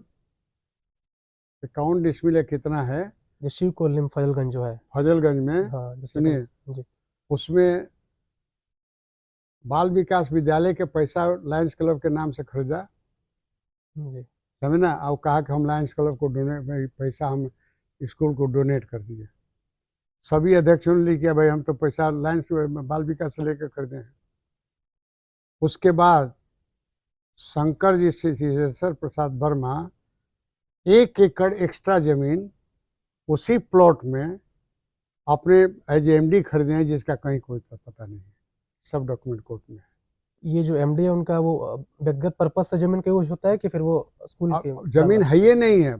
51 डिसमिल कितना है, ये शिव कॉलोनी में फजलगंज जो है, फजलगंज में, हाँ जो सुनिए, जी उसमें बाल विकास विद्यालय के पैसा लायंस क्लब के नाम से खरीदा, जी समझे ना, और कहा कि हम लायंस क्लब को डोनेट, पैसा हम स्कूल को डोनेट कर दिए। सभी अध्यक्षों ने लिखा भाई हम तो पैसा लायंस बाल विकास से लेकर खरीदे हैं। उसके बाद शंकर जी सिद्धेश्वर प्रसाद वर्मा 1 एकड़ एक्स्ट्रा जमीन उसी प्लॉट में अपने एज एमडी खरीदे हैं, जिसका कहीं कोई पता नहीं है, सब डॉक्यूमेंट कोर्ट में है। ये जो एमडी है उनका वो व्यक्तिगत पर्पज से जमीन का यूज होता है कि फिर वो स्कूल के जमीन है ये नहीं है,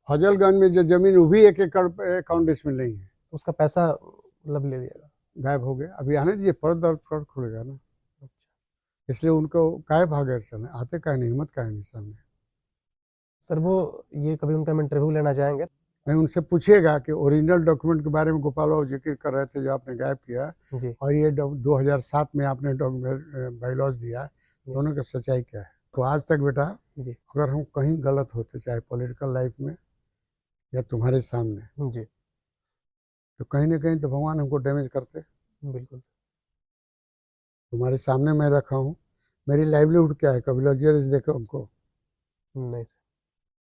फजलगंज में जो जमीन वो भी 1 एकड़ 51 डिसमिल नहीं है, उसका पैसा मतलब ले लिया, गायब हो गया। अभी आने दीजिए, पर दर्द पर खुलेगा ना, अच्छा इसलिए उनको काहे भागे चले, आते काहे नहीं, हिम्मत काहे नहीं सामने। सर वो ये कभी उनका हम इंटरव्यू लेना चाहेंगे? नहीं, उनसे पूछिएगा कि ओरिजिनल डॉक्यूमेंट के बारे में गोपाल बाबू जिक्र कर रहे थे जो आपने गायब किया, जी और ये 2007 में आपने बायलॉज दिया, दोनों का सच्चाई क्या है। तो आज तक बेटा, जी अगर हम कहीं गलत होते, चाहे पॉलिटिकल लाइफ में या तुम्हारे सामने, जी तो कहीं ना कहीं तो भगवान हमको डैमेज करते। बिल्कुल तुम्हारे सामने मैं रखा हूँ, मेरी लाइवलीहुड क्या है, कभी लग्जरीज देखो हमको, नहीं सर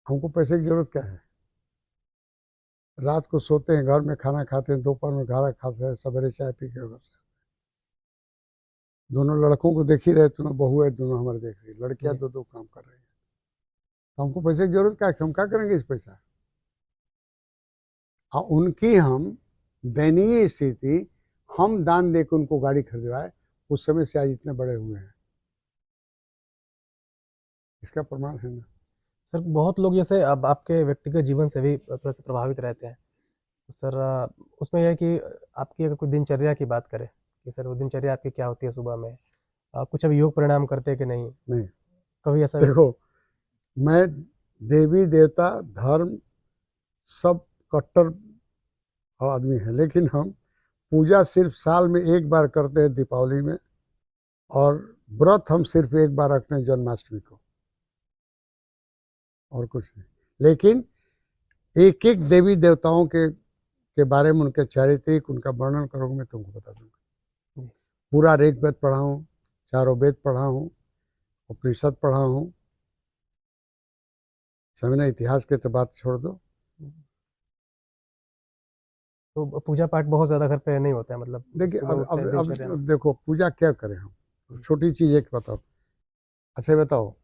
हमको पैसे की जरूरत क्या है। रात को सोते हैं, घर में खाना खाते हैं, दोपहर में खाना खाते हैं, सवेरे चाय पी के घर से आते हैं। दोनों लड़कों को देख ही रहे, दोनों बहू है, दोनों हमारे देख रही, लड़कियां जी। 2-2 काम कर रही है, तो हमको पैसे की जरूरत क्या है, हम क्या करेंगे इस पैसा। और उनकी हम दयनीय स्थिति, हम दान देकर उनको गाड़ी खरीदवाए, उस समय से आज इतने बड़े हुए हैं, इसका प्रमाण है ना। सर बहुत लोग जैसे अब आपके व्यक्तिगत जीवन से भी थोड़ा सा प्रभावित रहते हैं, तो सर उसमें यह है कि आपकी अगर कोई दिनचर्या की बात करें कि सर वो दिनचर्या आपकी क्या होती है सुबह में, कुछ अभी योग प्राणायाम करते हैं कि नहीं? नहीं, कभी ऐसा देखो मैं देवी देवता धर्म सब कट्टर आदमी है, लेकिन हम पूजा सिर्फ साल में एक बार करते हैं दीपावली में, और व्रत हम सिर्फ एक बार रखते हैं जन्माष्टमी को, और कुछ नहीं। लेकिन एक एक देवी देवताओं के बारे में, उनके चारित्रिक, उनका वर्णन करूँगा, मैं तुमको बता दूंगा। पूरा ऋग वेद पढ़ा हूँ, चारों वेद पढ़ा हूँ, उपनिषद पढ़ा हूँ, समझना। इतिहास के तो बात छोड़ दो। तो पूजा पाठ बहुत ज्यादा घर पे नहीं होता है, मतलब देखिए सुबह उठते हैं दिनचर्या में? अब देखो पूजा क्या करें हम, छोटी चीज एक बताओ। अच्छा बताओ,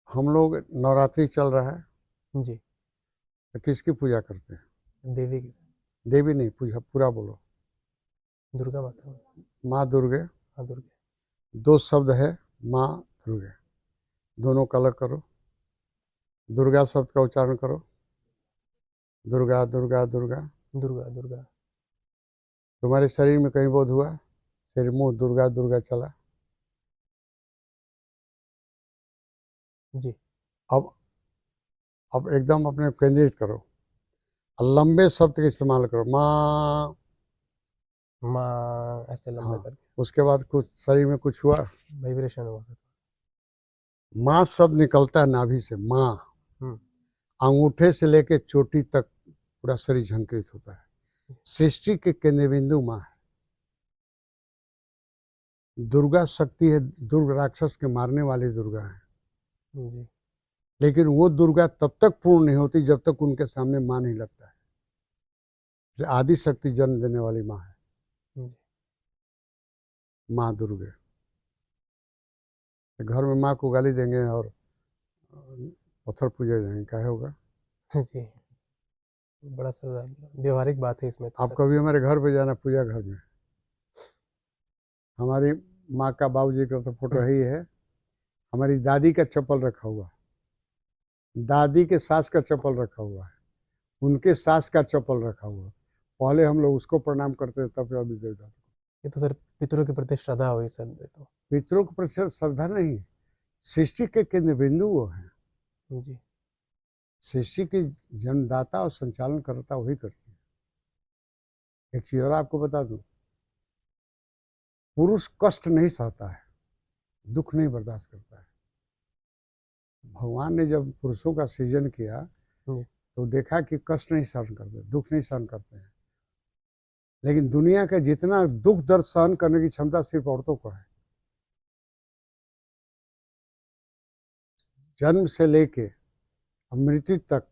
हम लोग नवरात्रि चल रहा है, जी, तो किसकी पूजा करते हैं? देवी की, देवी नहीं, पूजा पूरा बोलो। दुर्गा माता। माँ दुर्गे। हाँ, दुर्गा। दो शब्द है, माँ दुर्गे, दोनों का अलग करो। दुर्गा शब्द का उच्चारण करो, दुर्गा दुर्गा दुर्गा। दुर्गा दुर्गा। तुम्हारे शरीर में कहीं बोध हुआ फिर मुंह दुर्गा दुर्गा चला? जी। अब एकदम अपने केंद्रित करो, लंबे शब्द का इस्तेमाल करो, माँ। माँ ऐसे लंबे हाँ, करके उसके बाद कुछ शरीर में कुछ हुआ, वाइब्रेशन हुआ सर। माँ शब्द निकलता है नाभि से, माँ। हम्म। अंगूठे से लेके चोटी तक पूरा शरीर झंकृत होता है। सृष्टि के केंद्र बिंदु माँ है। दुर्गा शक्ति है, दुर्ग राक्षस के मारने वाली दुर्गा है। जी। लेकिन वो दुर्गा तब तक पूर्ण नहीं होती जब तक उनके सामने माँ नहीं लगता है। आदि शक्ति जन्म देने वाली माँ है, जी। माँ दुर्गे। घर में माँ को गाली देंगे और पत्थर पूजे जाएंगे, क्या होगा? जी, बड़ा सर व्यवहारिक बात है इसमें तो आप सर। कभी हमारे घर पे जाना, पूजा घर में, हमारी माँ का बाबूजी का तो फोटो ही है, हमारी दादी का चप्पल रखा हुआ, दादी के सास का चप्पल रखा हुआ है, उनके सास का चप्पल रखा हुआ। पहले हम लोग उसको प्रणाम करते थे, तब अभी देवता। ये तो सर पितरों के प्रति श्रद्धा हुई सर। ये तो पितरों के प्रति श्रद्धा नहीं, सृष्टि के केंद्र बिंदु वो है। जी। सृष्टि की जन्मदाता और संचालन करता वही करती है। एक चीज और आपको बता दूं, पुरुष कष्ट नहीं सहता है, दुख नहीं बर्दाश्त करता है। भगवान ने जब पुरुषों का सृजन किया तो देखा कि कष्ट नहीं सहन करते, दुख नहीं सहन करते हैं। लेकिन दुनिया का जितना दुख दर्द सहन करने की क्षमता सिर्फ औरतों को है। जन्म से लेके मृत्यु तक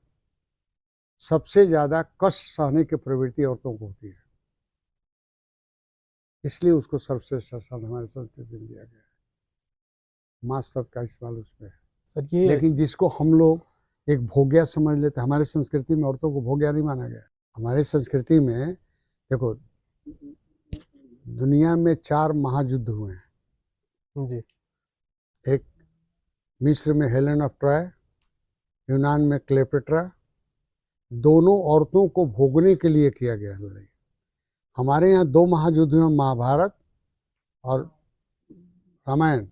सबसे ज्यादा कष्ट सहने की प्रवृत्ति औरतों को होती है, इसलिए उसको सर्वश्रेष्ठ स्थान हमारे संस्कृति में दिया गया है। माँ शब्द का इस्तेमाल उसमें है सर ये लेकिन जिसको हम लोग एक भोग्या समझ लेते, हमारे संस्कृति में औरतों को भोग्या नहीं माना गया। हमारे संस्कृति में देखो, दुनिया में 4 महायुद्ध हुए हैं। जी। एक मिस्र में हेलेन ऑफ ट्रॉय, यूनान में क्लेयोपेट्रा, दोनों औरतों को भोगने के लिए किया गया लड़ाई। हमारे यहाँ 2 महायुद्ध हुए, महाभारत और रामायण।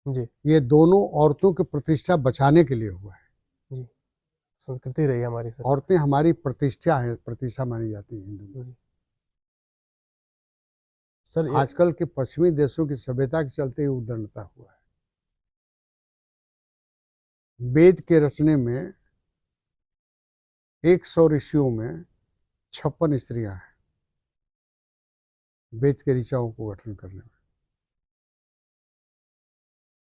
जी। ये दोनों औरतों की प्रतिष्ठा बचाने के लिए हुआ है। जी, संस्कृति रही हमारी सर। औरतें हमारी प्रतिष्ठा है, प्रतिष्ठा मानी जाती है हिंदू में। सर आजकल के पश्चिमी देशों की सभ्यता के चलते उद्दंडता हुआ है। वेद के रचने में 100 ऋषियों में 56 स्त्रियां हैं, वेद के ऋचाओं को गठन करने में।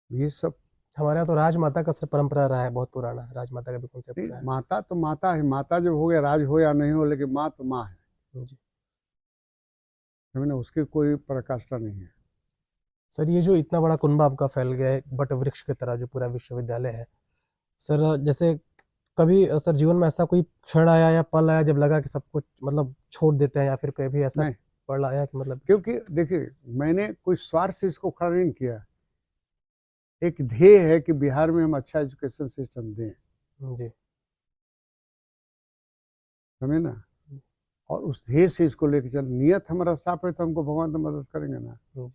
ये सब हमारे यहाँ तो राजमाता का सर परंपरा रहा है, बहुत पुराना राजमाता का भी कॉन्सेप्ट रहा है। माता तो माता है, माता जब हो गया, राज हो या नहीं हो, लेकिन माँ तो माँ है जी। उसकी कोई पराकाष्ठा नहीं है। सर ये जो इतना बड़ा कुनबा आपका फैल गया है बट वृक्ष की तरह जो पूरा विश्वविद्यालय है सर, जैसे कभी सर जीवन में ऐसा कोई क्षण आया या पल आया जब लगा कि सब कुछ मतलब छोड़ देते हैं, या फिर कभी ऐसा पल आया कि मतलब? क्योंकि देखिए, मैंने कोई स्वार्थ से इसको खड़ा नहीं किया, एक ध्येय है कि बिहार में हम अच्छा एजुकेशन सिस्टम दें। जी। समझे ना? और उस ध्येय से इसको लेके चल। नियत हमारा साफ है तो हमको भगवान तो मदद करेंगे ना। जी।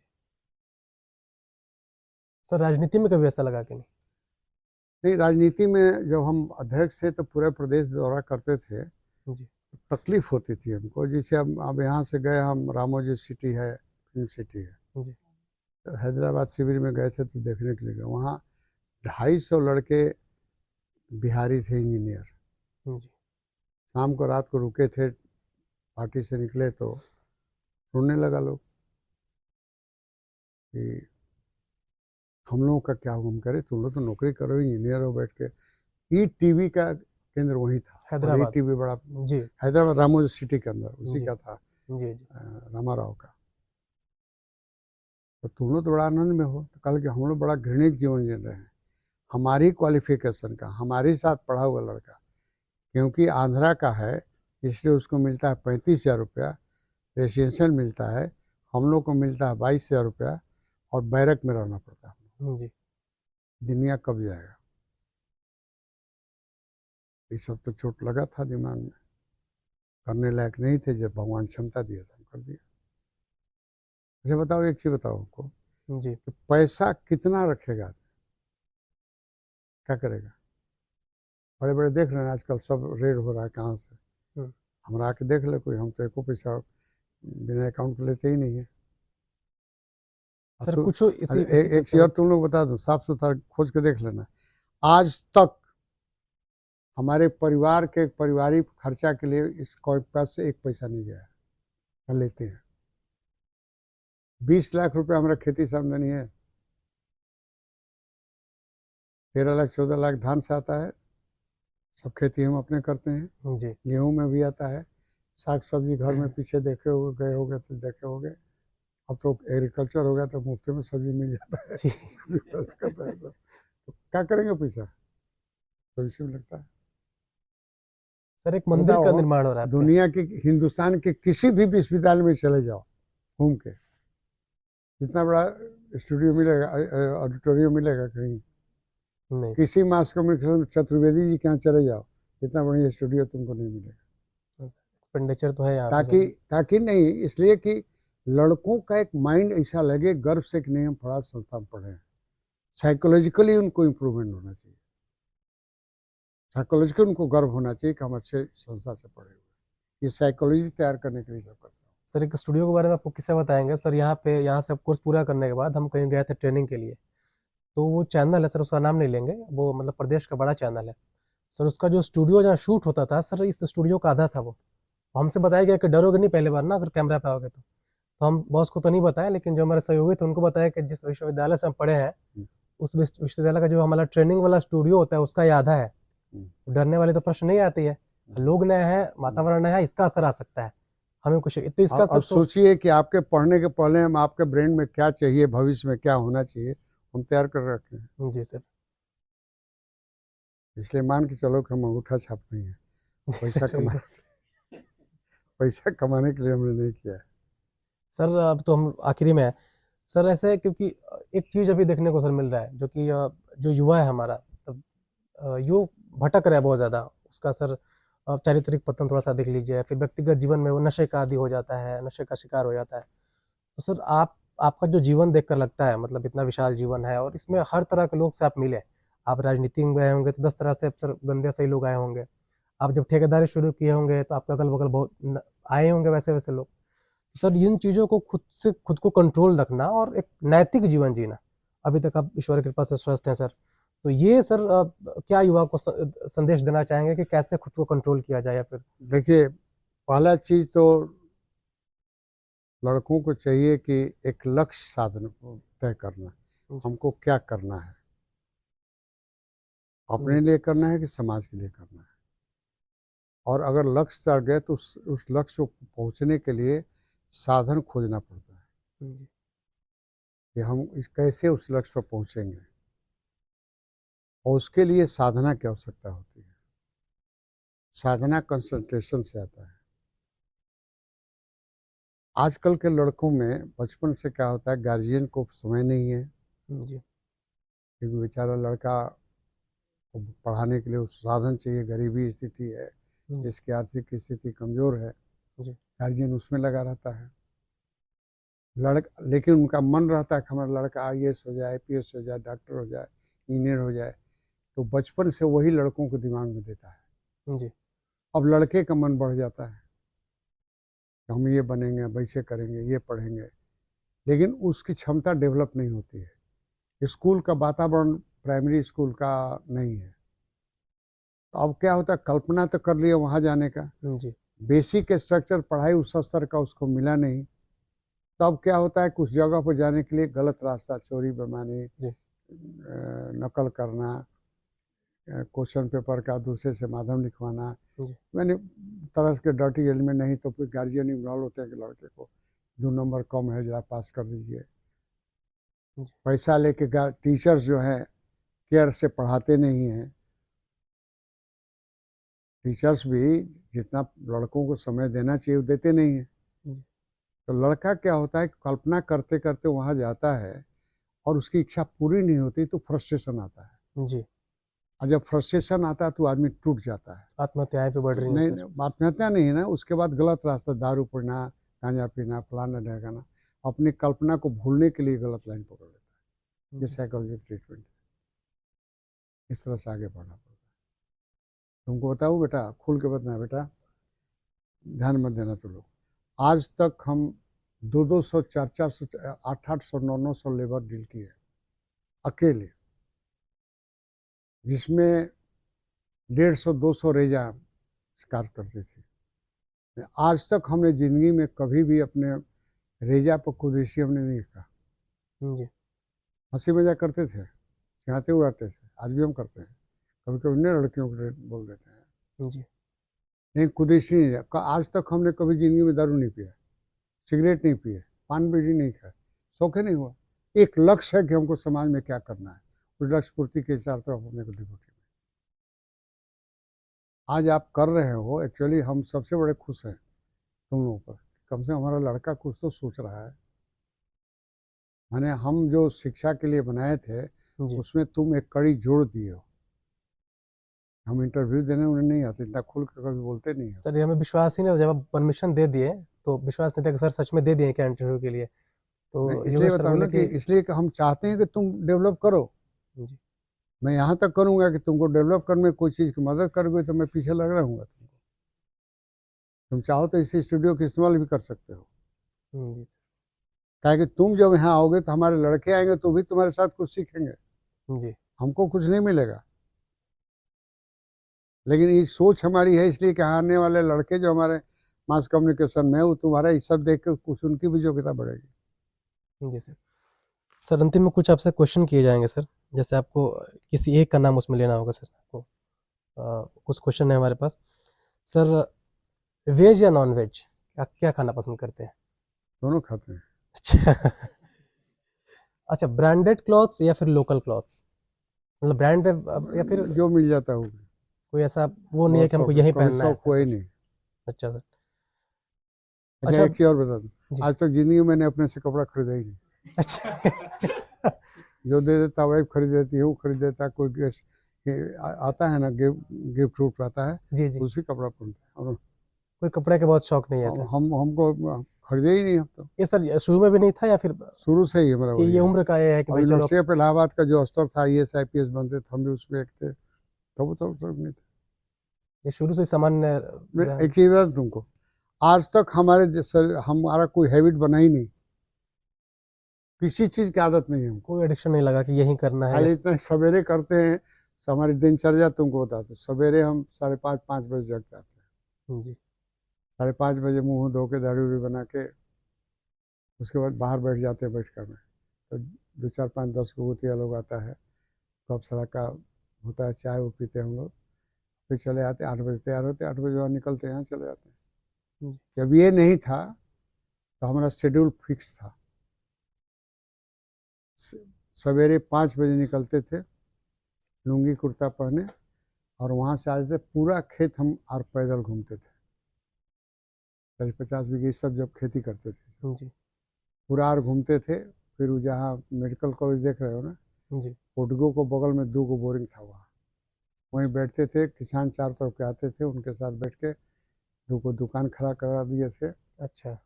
सर राजनीति में कभी ऐसा लगा कि नहीं? नहीं, राजनीति में जब हम अध्यक्ष थे तो पूरे प्रदेश दौरा करते थे, जी। तकलीफ होती थी हमको। जैसे अब यहाँ से गए हम, रामोजी सिटी है, फिल्म सिटी है, जी। तो हैदराबाद शिविर में गए थे तो देखने के लिए गए। वहाँ 250 लड़के बिहारी थे, इंजीनियर। जी। शाम को रात को रुके थे, पार्टी से निकले तो रोने लगा लोग कि हम लोगों का क्या हम करे, तुम लोग तो नौकरी करो, इंजीनियर हो बैठ के। ई टीवी का केंद्र वही था, हैदराबाद। ई टीवी बड़ा जी। हैदराबाद रामोजी सिटी के अंदर उसी जी। का था, जी। जी। रामाराव का। तो तुम लोग तो बड़ा आनंद में हो। तो कल कि हम लोग बड़ा घृणित जीवन जी रहे हैं, हमारी क्वालिफिकेशन का, हमारे साथ पढ़ा हुआ लड़का, क्योंकि आंध्रा का है इसलिए उसको मिलता है 35,000 रुपया, रेसिडेंशियल मिलता है, हम लोग को मिलता है 22,000 रुपया, और बैरक में रहना पड़ता है। जी। दुनिया कब जाएगा? ये सब तो चोट लगा था दिमाग में, करने लायक नहीं थे। जब भगवान क्षमता दिया था हम कर दिया। अच्छा बताओ, एक चीज बताओ हमको, जी। कि पैसा कितना रखेगा, क्या करेगा? बड़े बड़े देख रहे हैं आजकल सब रेड हो रहा है, कहाँ से? हमरा आके देख ले कोई, हम तो एको पैसा बिना अकाउंट के लेते ही नहीं है। सर तो कुछ इसी एक चीज और तुम लोग बता दो, साफ सुथरा खोज के देख लेना, आज तक हमारे परिवार के पारिवारिक खर्चा के लिए इस पास से एक पैसा नहीं गया है। लेते हैं 20 लाख रुपए हमारा खेती से आमदनी है, 13 लाख 14 लाख धान से आता है, सब खेती हम अपने करते हैं। जी। गेहूं में भी आता है, साग सब्जी घर में पीछे देखे हो गए होगे तो देखे होगे, अब तो एग्रीकल्चर हो गया तो मुफ्त में सब्जी मिल जाता है। जी। करता है सब, तो क्या करेंगे पैसा, तो इसी में लगता है। सर एक मंदिर का बताओ, निर्माण हो रहा है दुनिया के, हिंदुस्तान के किसी भी विश्वविद्यालय में चले जाओ घूम के, जितना बड़ा स्टूडियो मिलेगा, ऑडिटोरियम मिलेगा कहीं? नहीं। किसी मास कम्युनिकेशन चतुर्वेदी जी के यहाँ चले जाओ, इतना बढ़िया स्टूडियो तुमको नहीं मिलेगा। एक्सपेंडिचर तो है यहाँ ताकि नहीं, इसलिए कि लड़कों का एक माइंड ऐसा लगे गर्व से कि नहीं हम फड़ा संस्था में पढ़े हैं। साइकोलॉजिकली उनको इम्प्रूवमेंट होना चाहिए, साइकोलॉजिकली उनको गर्व होना चाहिए कि हम अच्छे संस्था से पढ़े हुए। ये साइकोलॉजी तैयार करने के लिए सब करते हैं। सर एक स्टूडियो के बारे में आपको किससे बताएंगे सर? यहाँ से कोर्स पूरा करने के बाद हम कहीं गए थे ट्रेनिंग के लिए, तो वो चैनल है सर, उसका नाम नहीं लेंगे, वो मतलब प्रदेश का बड़ा चैनल है सर। उसका जो स्टूडियो जहाँ शूट होता था सर, इस स्टूडियो का आधा था वो। हमसे बताया गया कि डरोगे नहीं पहले बार ना अगर कैमरा पे आओगे तो हम बॉस को तो नहीं बताया, लेकिन जो हमारे सहयोगी थे उनको बताया कि जिस विश्वविद्यालय से हम पढ़े हैं उस विश्वविद्यालय का जो हमारा ट्रेनिंग वाला स्टूडियो होता है उसका ये आधा है। डरने वाली तो प्रश्न नहीं आती है, लोग नए हैं, वातावरण नया है, इसका असर आ सकता है हमें कुछ तो इसका अब सोचिए कि आपके पढ़ने के पहले हम आपके ब्रेन में क्या चाहिए, भविष्य में क्या होना चाहिए, हम तैयार कर रखे हैं। जी सर। इसलिए मान के चलो कि हम अंगूठा छाप नहीं है, पैसा कमाने के लिए हमने नहीं किया है। सर अब तो हम आखिरी में है सर, ऐसे क्योंकि एक चीज अभी देखने को सर मिल रहा है जो कि जो युवा है हमारा, तब यो भटक रहा है बहुत ज्यादा, उसका सर चारित्रिक पतन थोड़ा सा देख लीजिए, फिर व्यक्तिगत जीवन में वो नशे का आदी हो जाता है, नशे का शिकार हो जाता है। तो सर आपका जो जीवन देखकर लगता है, मतलब इतना विशाल जीवन है और इसमें हर तरह के लोग से आप मिले, आप राजनीति में गए होंगे तो 10 तरह से सर गंदे सही लोग आए होंगे, आप जब ठेकेदारी शुरू किए होंगे तो आपके अगल बगल बहुत आए होंगे वैसे वैसे लोग। तो सर इन चीज़ों को खुद को कंट्रोल रखना और एक नैतिक जीवन जीना, अभी तक आप ईश्वर की कृपा से स्वस्थ हैं सर, तो ये सर क्या युवा को संदेश देना चाहेंगे कि कैसे खुद को कंट्रोल किया जाए? या फिर देखिए, पहला चीज तो लड़कों को चाहिए कि एक लक्ष्य साधन तय करना, हमको क्या करना है, अपने लिए करना है कि समाज के लिए करना है। और अगर लक्ष्य तय गए तो उस लक्ष्य को पहुंचने के लिए साधन खोजना पड़ता है कि हम कैसे उस लक्ष्य पर पहुंचेंगे, और उसके लिए साधना की आवश्यकता होती है। साधना कंसंट्रेशन से आता है। आजकल के लड़कों में बचपन से क्या होता है, गार्जियन को समय नहीं है जी, क्योंकि बेचारा लड़का को पढ़ाने के लिए उस साधन चाहिए, गरीबी स्थिति है, जिसकी आर्थिक स्थिति कमजोर है, जी। गार्जियन उसमें लगा रहता है। लेकिन उनका मन रहता है कि हमारा लड़का IAS हो जाए, IPS हो जाए, डॉक्टर हो जाए, इंजीनियर हो जाए, तो बचपन से वही लड़कों को दिमाग में देता है। जी। अब लड़के का मन बढ़ जाता है कि हम ये बनेंगे, वैसे करेंगे, ये पढ़ेंगे, लेकिन उसकी क्षमता डेवलप नहीं होती है। स्कूल का वातावरण प्राइमरी स्कूल का नहीं है, तो अब क्या होता है, कल्पना तो कर लिया वहाँ जाने का, जी। बेसिक स्ट्रक्चर पढ़ाई उस स्तर का उसको मिला नहीं, तो अब क्या होता है, कुछ जगह पर जाने के लिए गलत रास्ता, चोरी बेईमानी, जी। नकल करना, क्वेश्चन पेपर का दूसरे से माध्यम लिखवाना, जी। मैंने तरह के डर्टी एलिमेंट, नहीं तो फिर गार्जियन इन्वॉल्व होते हैं कि लड़के को 2 नंबर कम है, जरा पास कर दीजिए। जी। पैसा लेके टीचर्स जो है केयर से पढ़ाते नहीं हैं। टीचर्स भी जितना लड़कों को समय देना चाहिए वो देते नहीं हैं। तो लड़का क्या होता है, कल्पना करते करते वहाँ जाता है और उसकी इच्छा पूरी नहीं होती तो फ्रस्ट्रेशन आता है। जी। और जब फ्रस्ट्रेशन आता है तो आदमी टूट जाता है। आत्महत्याएं पे बढ़ तो रही हैं नहीं, सर। आत्महत्या नहीं है ना, उसके बाद गलत रास्ता, दारू पीना, गांजा पीना, फलाना ढहकाना, अपनी कल्पना को भूलने के लिए गलत लाइन पकड़ लेता है। ये साइकोलॉजी ट्रीटमेंट, इस तरह से आगे बढ़ना पड़ता है। तुमको बताऊँ बेटा, खुल के बताना बेटा, ध्यान मत देना तुम लोग। आज तक हम 200, 400, 800, 900 लेबर डील किए अकेले, जिसमें 150, 200 रेजा शिकार करती थी। आज तक हमने जिंदगी में कभी भी अपने रेजा पर कुदृष्टि हमने नहीं लिखा। जी। हंसी मजाक करते थे, चिढ़ाते उड़ाते थे, आज भी हम करते हैं, कभी कभी नए लड़कियों को बोल देते हैं। जी। नहीं, कुदृष्टि नहीं है। आज तक हमने कभी जिंदगी में दारू नहीं पिया, सिगरेट नहीं पिए, पान बीड़ी नहीं खाए, शौक नहीं हुआ। एक लक्ष्य है कि हमको समाज में क्या करना है, उस लक्ष्य पूर्ति के चारों तरफ अपने को डिवोटी में आज आप कर रहे हो। एक्चुअली हम सबसे बड़े खुश हैं तुम लोगों पर, कम से कम हमारा लड़का कुछ तो सोच रहा है। माने हम जो शिक्षा के लिए बनाए थे जी। उसमें तुम एक कड़ी जोड़ दिए हो। हम इंटरव्यू देने उन्हें नहीं आते, इतना खुल कर कभी बोलते नहीं हो। सर ये हमें विश्वास ही नहीं, जब आप परमिशन दे दिए तो विश्वास नहीं था कि सर सच में दे दिए क्या इंटरव्यू के लिए। तो इसलिए योगेश सर बताओ ना बोले कि इसलिए कि हम चाहते हैं कि तुम डेवलप करो। जी। मैं यहाँ तक करूँगा कि तुमको डेवलप करने में कोई चीज़ की मदद करोगे तो मैं पीछे लग रहूँगा तुमको। तुम चाहो तो इसी स्टूडियो का इस्तेमाल भी कर सकते हो। जी सर। क्या कि तुम जब यहाँ आओगे तो हमारे लड़के आएंगे तो भी तुम्हारे साथ कुछ सीखेंगे, जी। हमको कुछ नहीं मिलेगा। लेकिन ये सोच हमारी है, इसलिए कि आने वाले लड़के जो हमारे मास कम्युनिकेशन में, वो तुम्हारा ये सब देख के कुछ उनकी भी योग्यता बढ़ेगी। जी सर। सर अंतिम में कुछ आपसे क्वेश्चन किए जाएंगे सर, जैसे आपको किसी एक का नाम उसमें लेना होगा सर आपको। कुछ क्वेश्चन है हमारे पास सर। वेज या नॉन वेज, क्या क्या खाना पसंद करते हैं? दोनों खाते हैं। अच्छा। अच्छा, ब्रांडेड क्लॉथ्स या फिर लोकल क्लॉथ्स, मतलब ब्रांड पे या फिर जो मिल जाता हो। कोई ऐसा वो नहीं है कि हमको यही पहनना है? कोई नहीं। अच्छा सर। अच्छा, एक चीज और बता दूं, जी। आज तक जिंदगी में मैंने अपने से कपड़ा खरीदा ही नहीं। अच्छा। जो दे देता वाइफ खरीद देती है, वो खरीद देता है। कोई गेस्ट आता है ना, गिफ्ट उफ्ट आता है, जी जी। उसी कपड़ा पहनते हैं। और कोई कपड़े के बहुत शौक नहीं है सर? हमको खरीदे ही नहीं हम तो। ये सर शुरू में भी नहीं था या फिर शुरू से ही हमारा कि वही ये है। उम्र का ये है कि और भाई चलो? यूनिवर्सिटी ऑफ इलाहाबाद का जो स्तर था, IAS IPS बनते थे, हम भी उसमें एक थे, तब तो नहीं थे। ये शुरू से सामान्य एक चीज बता तुमको, आज तक हमारा कोई हैबिट बना ही नहीं, किसी चीज की आदत नहीं है हमको। कोई एडिक्शन नहीं लगा कि यही करना है? खाली इतना सवेरे करते हैं। हमारी दिनचर्या तुमको बता दो, सवेरे हम 5:30, 5 बजे जग जाते हैं। जी। 5:30 बजे मुंह धो के दाढ़ी उड़ी बना के उसके बाद बाहर बैठ जाते हैं बैठकर में, तो 2, 4, 5, 10 गुतिया लोग आता है, कब सड़क का होता है, चाय वो पीते हैं हम लोग, फिर चले आते हैं। 8 बजे तैयार होते हैं, 8 बजे वहाँ निकलते हैं, यहाँ चले जाते हैं। जब ये नहीं था तो हमारा शेड्यूल फिक्स था। सवेरे 5 बजे निकलते थे, लुंगी कुर्ता पहने, और वहाँ से आते थे। पूरा खेत हम और पैदल घूमते थे। 50 बीघे सब जब खेती करते थे जी। पूरा और घूमते थे। फिर जहाँ मेडिकल कॉलेज देख रहे हो ना, जी। पोटगो को बगल में 2 बोरिंग था, वहाँ वहीं बैठते थे। किसान चारों तरफ के आते थे, उनके साथ बैठ के को दुकान खड़ा करा दिए थे, अच्छा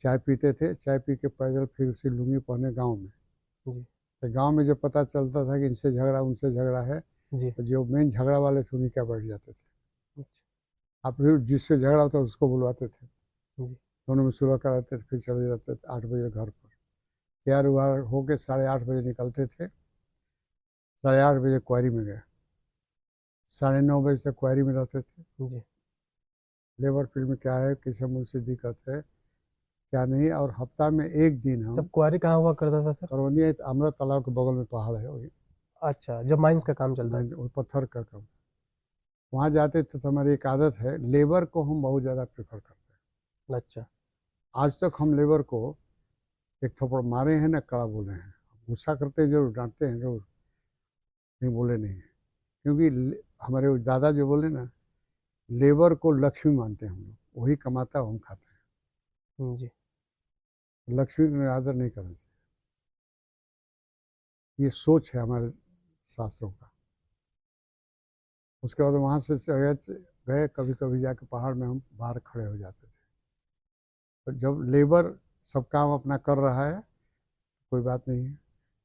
चाय पीते थे, चाय पी के पैदल फिर उसी लुंगी पहने गांव में। जी तो गांव में जब पता चलता था कि इनसे झगड़ा उनसे झगड़ा है, जी तो जो मेन झगड़ा वाले थे उन्हीं क्या बैठ जाते थे। अच्छा अब फिर जिससे झगड़ा होता उसको बुलवाते थे, जी दोनों में सुलह कराते थे, फिर चले जाते थे 8 बजे घर पर। तैयार हुआ होके 8:30 बजे निकलते थे, 8:30 बजे क्वारी में गए, 9:30 बजे तक क्वारी में रहते थे। जी लेबर फील्ड में क्या है, किसी मुझसे दिक्कत है क्या नहीं, और हफ्ता में एक दिन हम तब क्वारी कहाँ हुआ करता था सर? करवनिया अमृत तालाब के बगल में पहाड़ है, वही अच्छा, जब माइंस का काम चलता था। वो पत्थर का काम, वहाँ जाते थे। तो हमारी एक आदत है, लेबर को हम बहुत ज़्यादा प्रेफर करते हैं। अच्छा आज तक हम लेबर को एक थप्पड़ मारे हैं ना कड़ा बोले हैं, गुस्सा करते हैं जरूर, डांटते हैं जरूर, नहीं बोले नहीं है। क्योंकि हमारे दादा जो बोले ना, लेबर को लक्ष्मी मानते हैं हम लोग, वही कमाता है हम खाते हैं। जी लक्ष्मी का निरादर नहीं करना चाहिए, ये सोच है हमारे शास्त्रों का। उसके बाद वहाँ से गए, कभी कभी जाके पहाड़ में हम बाहर खड़े हो जाते थे। तो जब लेबर सब काम अपना कर रहा है कोई बात नहीं है,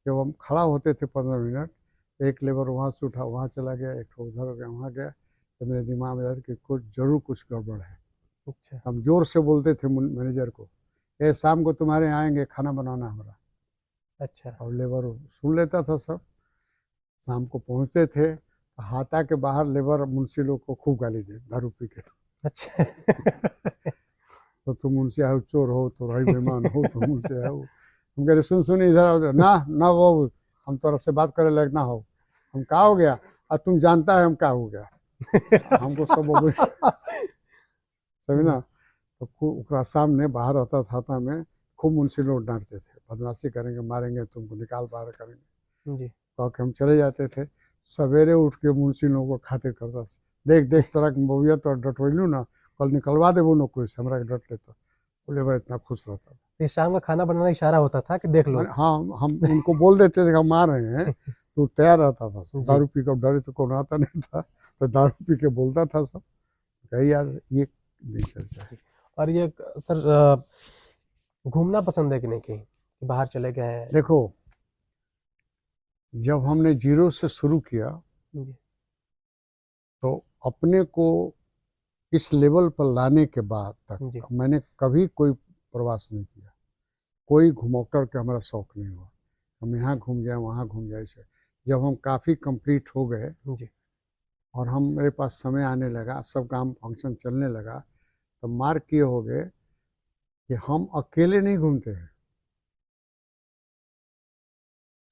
जब हम खड़ा होते थे 15 मिनट, एक लेबर वहाँ से उठा वहाँ चला गया, एक ठो उधर गया वहाँ गया, तो मेरे दिमाग में आया कि कुछ जरूर कुछ गड़बड़ है। अच्छा हम जोर से बोलते थे मैनेजर को, ये शाम को तुम्हारे आएंगे खाना बनाना हमारा। अच्छा और लेबर सुन लेता था सब। शाम को पहुँचते थे, हाथा के बाहर लेबर मुंशी लोग को खूब गाली दे दारू पी के। अच्छा तो तुम मुंशी आओ, चोर हो तो रही बेईमान हो तो मुंशी आओ। हम कह रहे सुन इधर आओ ना ना, वो हम तोरा से बात करे लायक ना हो। हम का हो गया, और तुम जानता है हम क्या हो गया, हमको सब सभी ना। तो खूब सामने बाहर रहता था में, खूब मुंशी लोग डांटते थे, बदमाशी करेंगे, मारेंगे तुमको, निकाल बाहर करेंगे। जी तो हम चले जाते थे। सवेरे उठ के मुंशी लोगों को खातिर करता था, देख देख तरह बबुआ तो डटवैलू ना, कल निकलवा दे वो नौकरी से, हमारा डट लेता। लेबर इतना खुश रहता था। ये शाम का खाना बनाना इशारा होता था कि देख लो। हाँ, हम उनको बोल देते थे हम आ रहे हैं, तो तैयार रहता था। जी। दारू पी कर डरे तो कौन आता नहीं था, तो दारू पी के बोलता था सब, कही यार ये नेचर से है। और ये सर घूमना पसंद है कि नहीं, कहीं कि बाहर चले गए हैं? देखो, जब हमने 0 से शुरू किया जी तो अपने को इस लेवल पर लाने के बाद जी तक मैंने कभी कोई प्रवास नहीं किया, कोई घुमौकर के हमारा शौक नहीं हुआ। हम यहाँ घूम जाए वहाँ घूम जाए से। जब हम काफ़ी कंप्लीट हो गए जी और हम मेरे पास समय आने लगा, सब काम फंक्शन चलने लगा, तो मार्क किए हो गए कि हम अकेले नहीं घूमते हैं,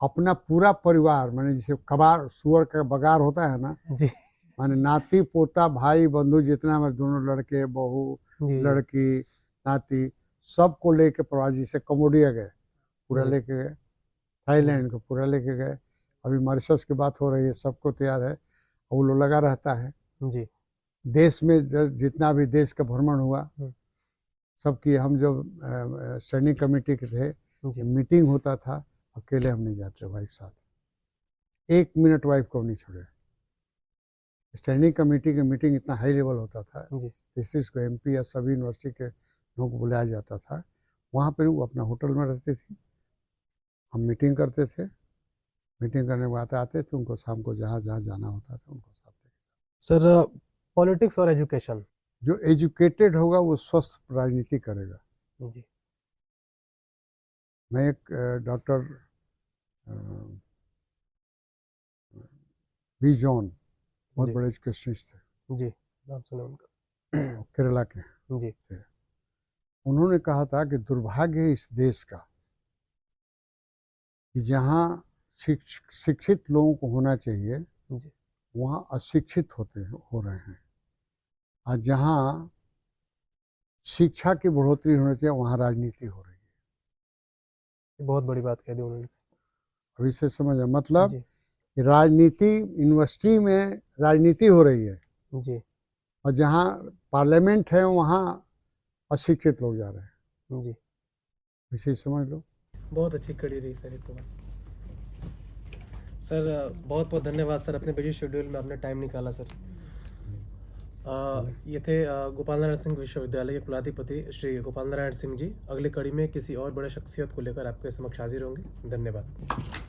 अपना पूरा परिवार, माने जैसे कबार सुअर का बगार होता है ना, जी माने नाती पोता भाई बंधु जितना हमारे दोनों लड़के बहू जी लड़की नाती सबको लेके प्रवास, जैसे कम्बोडिया गए पूरा जी लेके गए, थाईलैंड को पूरा लेके गए, अभी मॉरिशस की बात हो रही है, सबको तैयार है, और वो लोग लगा रहता है। जी देश में जितना भी देश का भ्रमण हुआ सबकी, हम जब स्टैंडिंग कमेटी के थे, जी मीटिंग होता था, अकेले हम नहीं जाते, वाइफ साथ, 1 मिनट वाइफ को नहीं छोड़े। स्टैंडिंग कमेटी की मीटिंग इतना हाई लेवल होता था, जी को MP या सभी यूनिवर्सिटी के लोगों को बुलाया जाता था, वहाँ पर वो अपना होटल में रहते थे, हम मीटिंग करते थे, मीटिंग करने के बाद आते थे, उनको शाम को जहाँ जहाँ जाना होता था उनको साथ लेके। सर पॉलिटिक्स और एजुकेशन। जो एजुकेटेड होगा वो स्वस्थ राजनीति करेगा। जी मैं एक डॉक्टर बी जॉन, बहुत जी बड़े एजुकेशनिस्ट थे, जी नाम सुने उनका। केरला के जी थे। उन्होंने कहा था कि दुर्भाग्य है इस देश का कि जहाँ शिक्षित लोगों को होना चाहिए जी वहाँ अशिक्षित हो रहे हैं, और जहाँ शिक्षा की बढ़ोतरी होनी चाहिए वहाँ राजनीति हो रही है। बहुत बड़ी बात कह दी उन्होंने। अभी से समझ है, मतलब जी राजनीति, यूनिवर्सिटी में राजनीति हो रही है, जी और जहाँ पार्लियामेंट है वहाँ अशिक्षित लोग जा रहे हैं, जी इसे समझ लो। बहुत अच्छी कड़ी रही सर ये तो। सर बहुत बहुत धन्यवाद सर, अपने बिजी शेड्यूल में आपने टाइम निकाला सर। ये थे गोपाल नारायण सिंह विश्वविद्यालय के कुलाधिपति श्री गोपाल नारायण सिंह जी। अगली कड़ी में किसी और बड़े शख्सियत को लेकर आपके समक्ष हाजिर होंगे। धन्यवाद।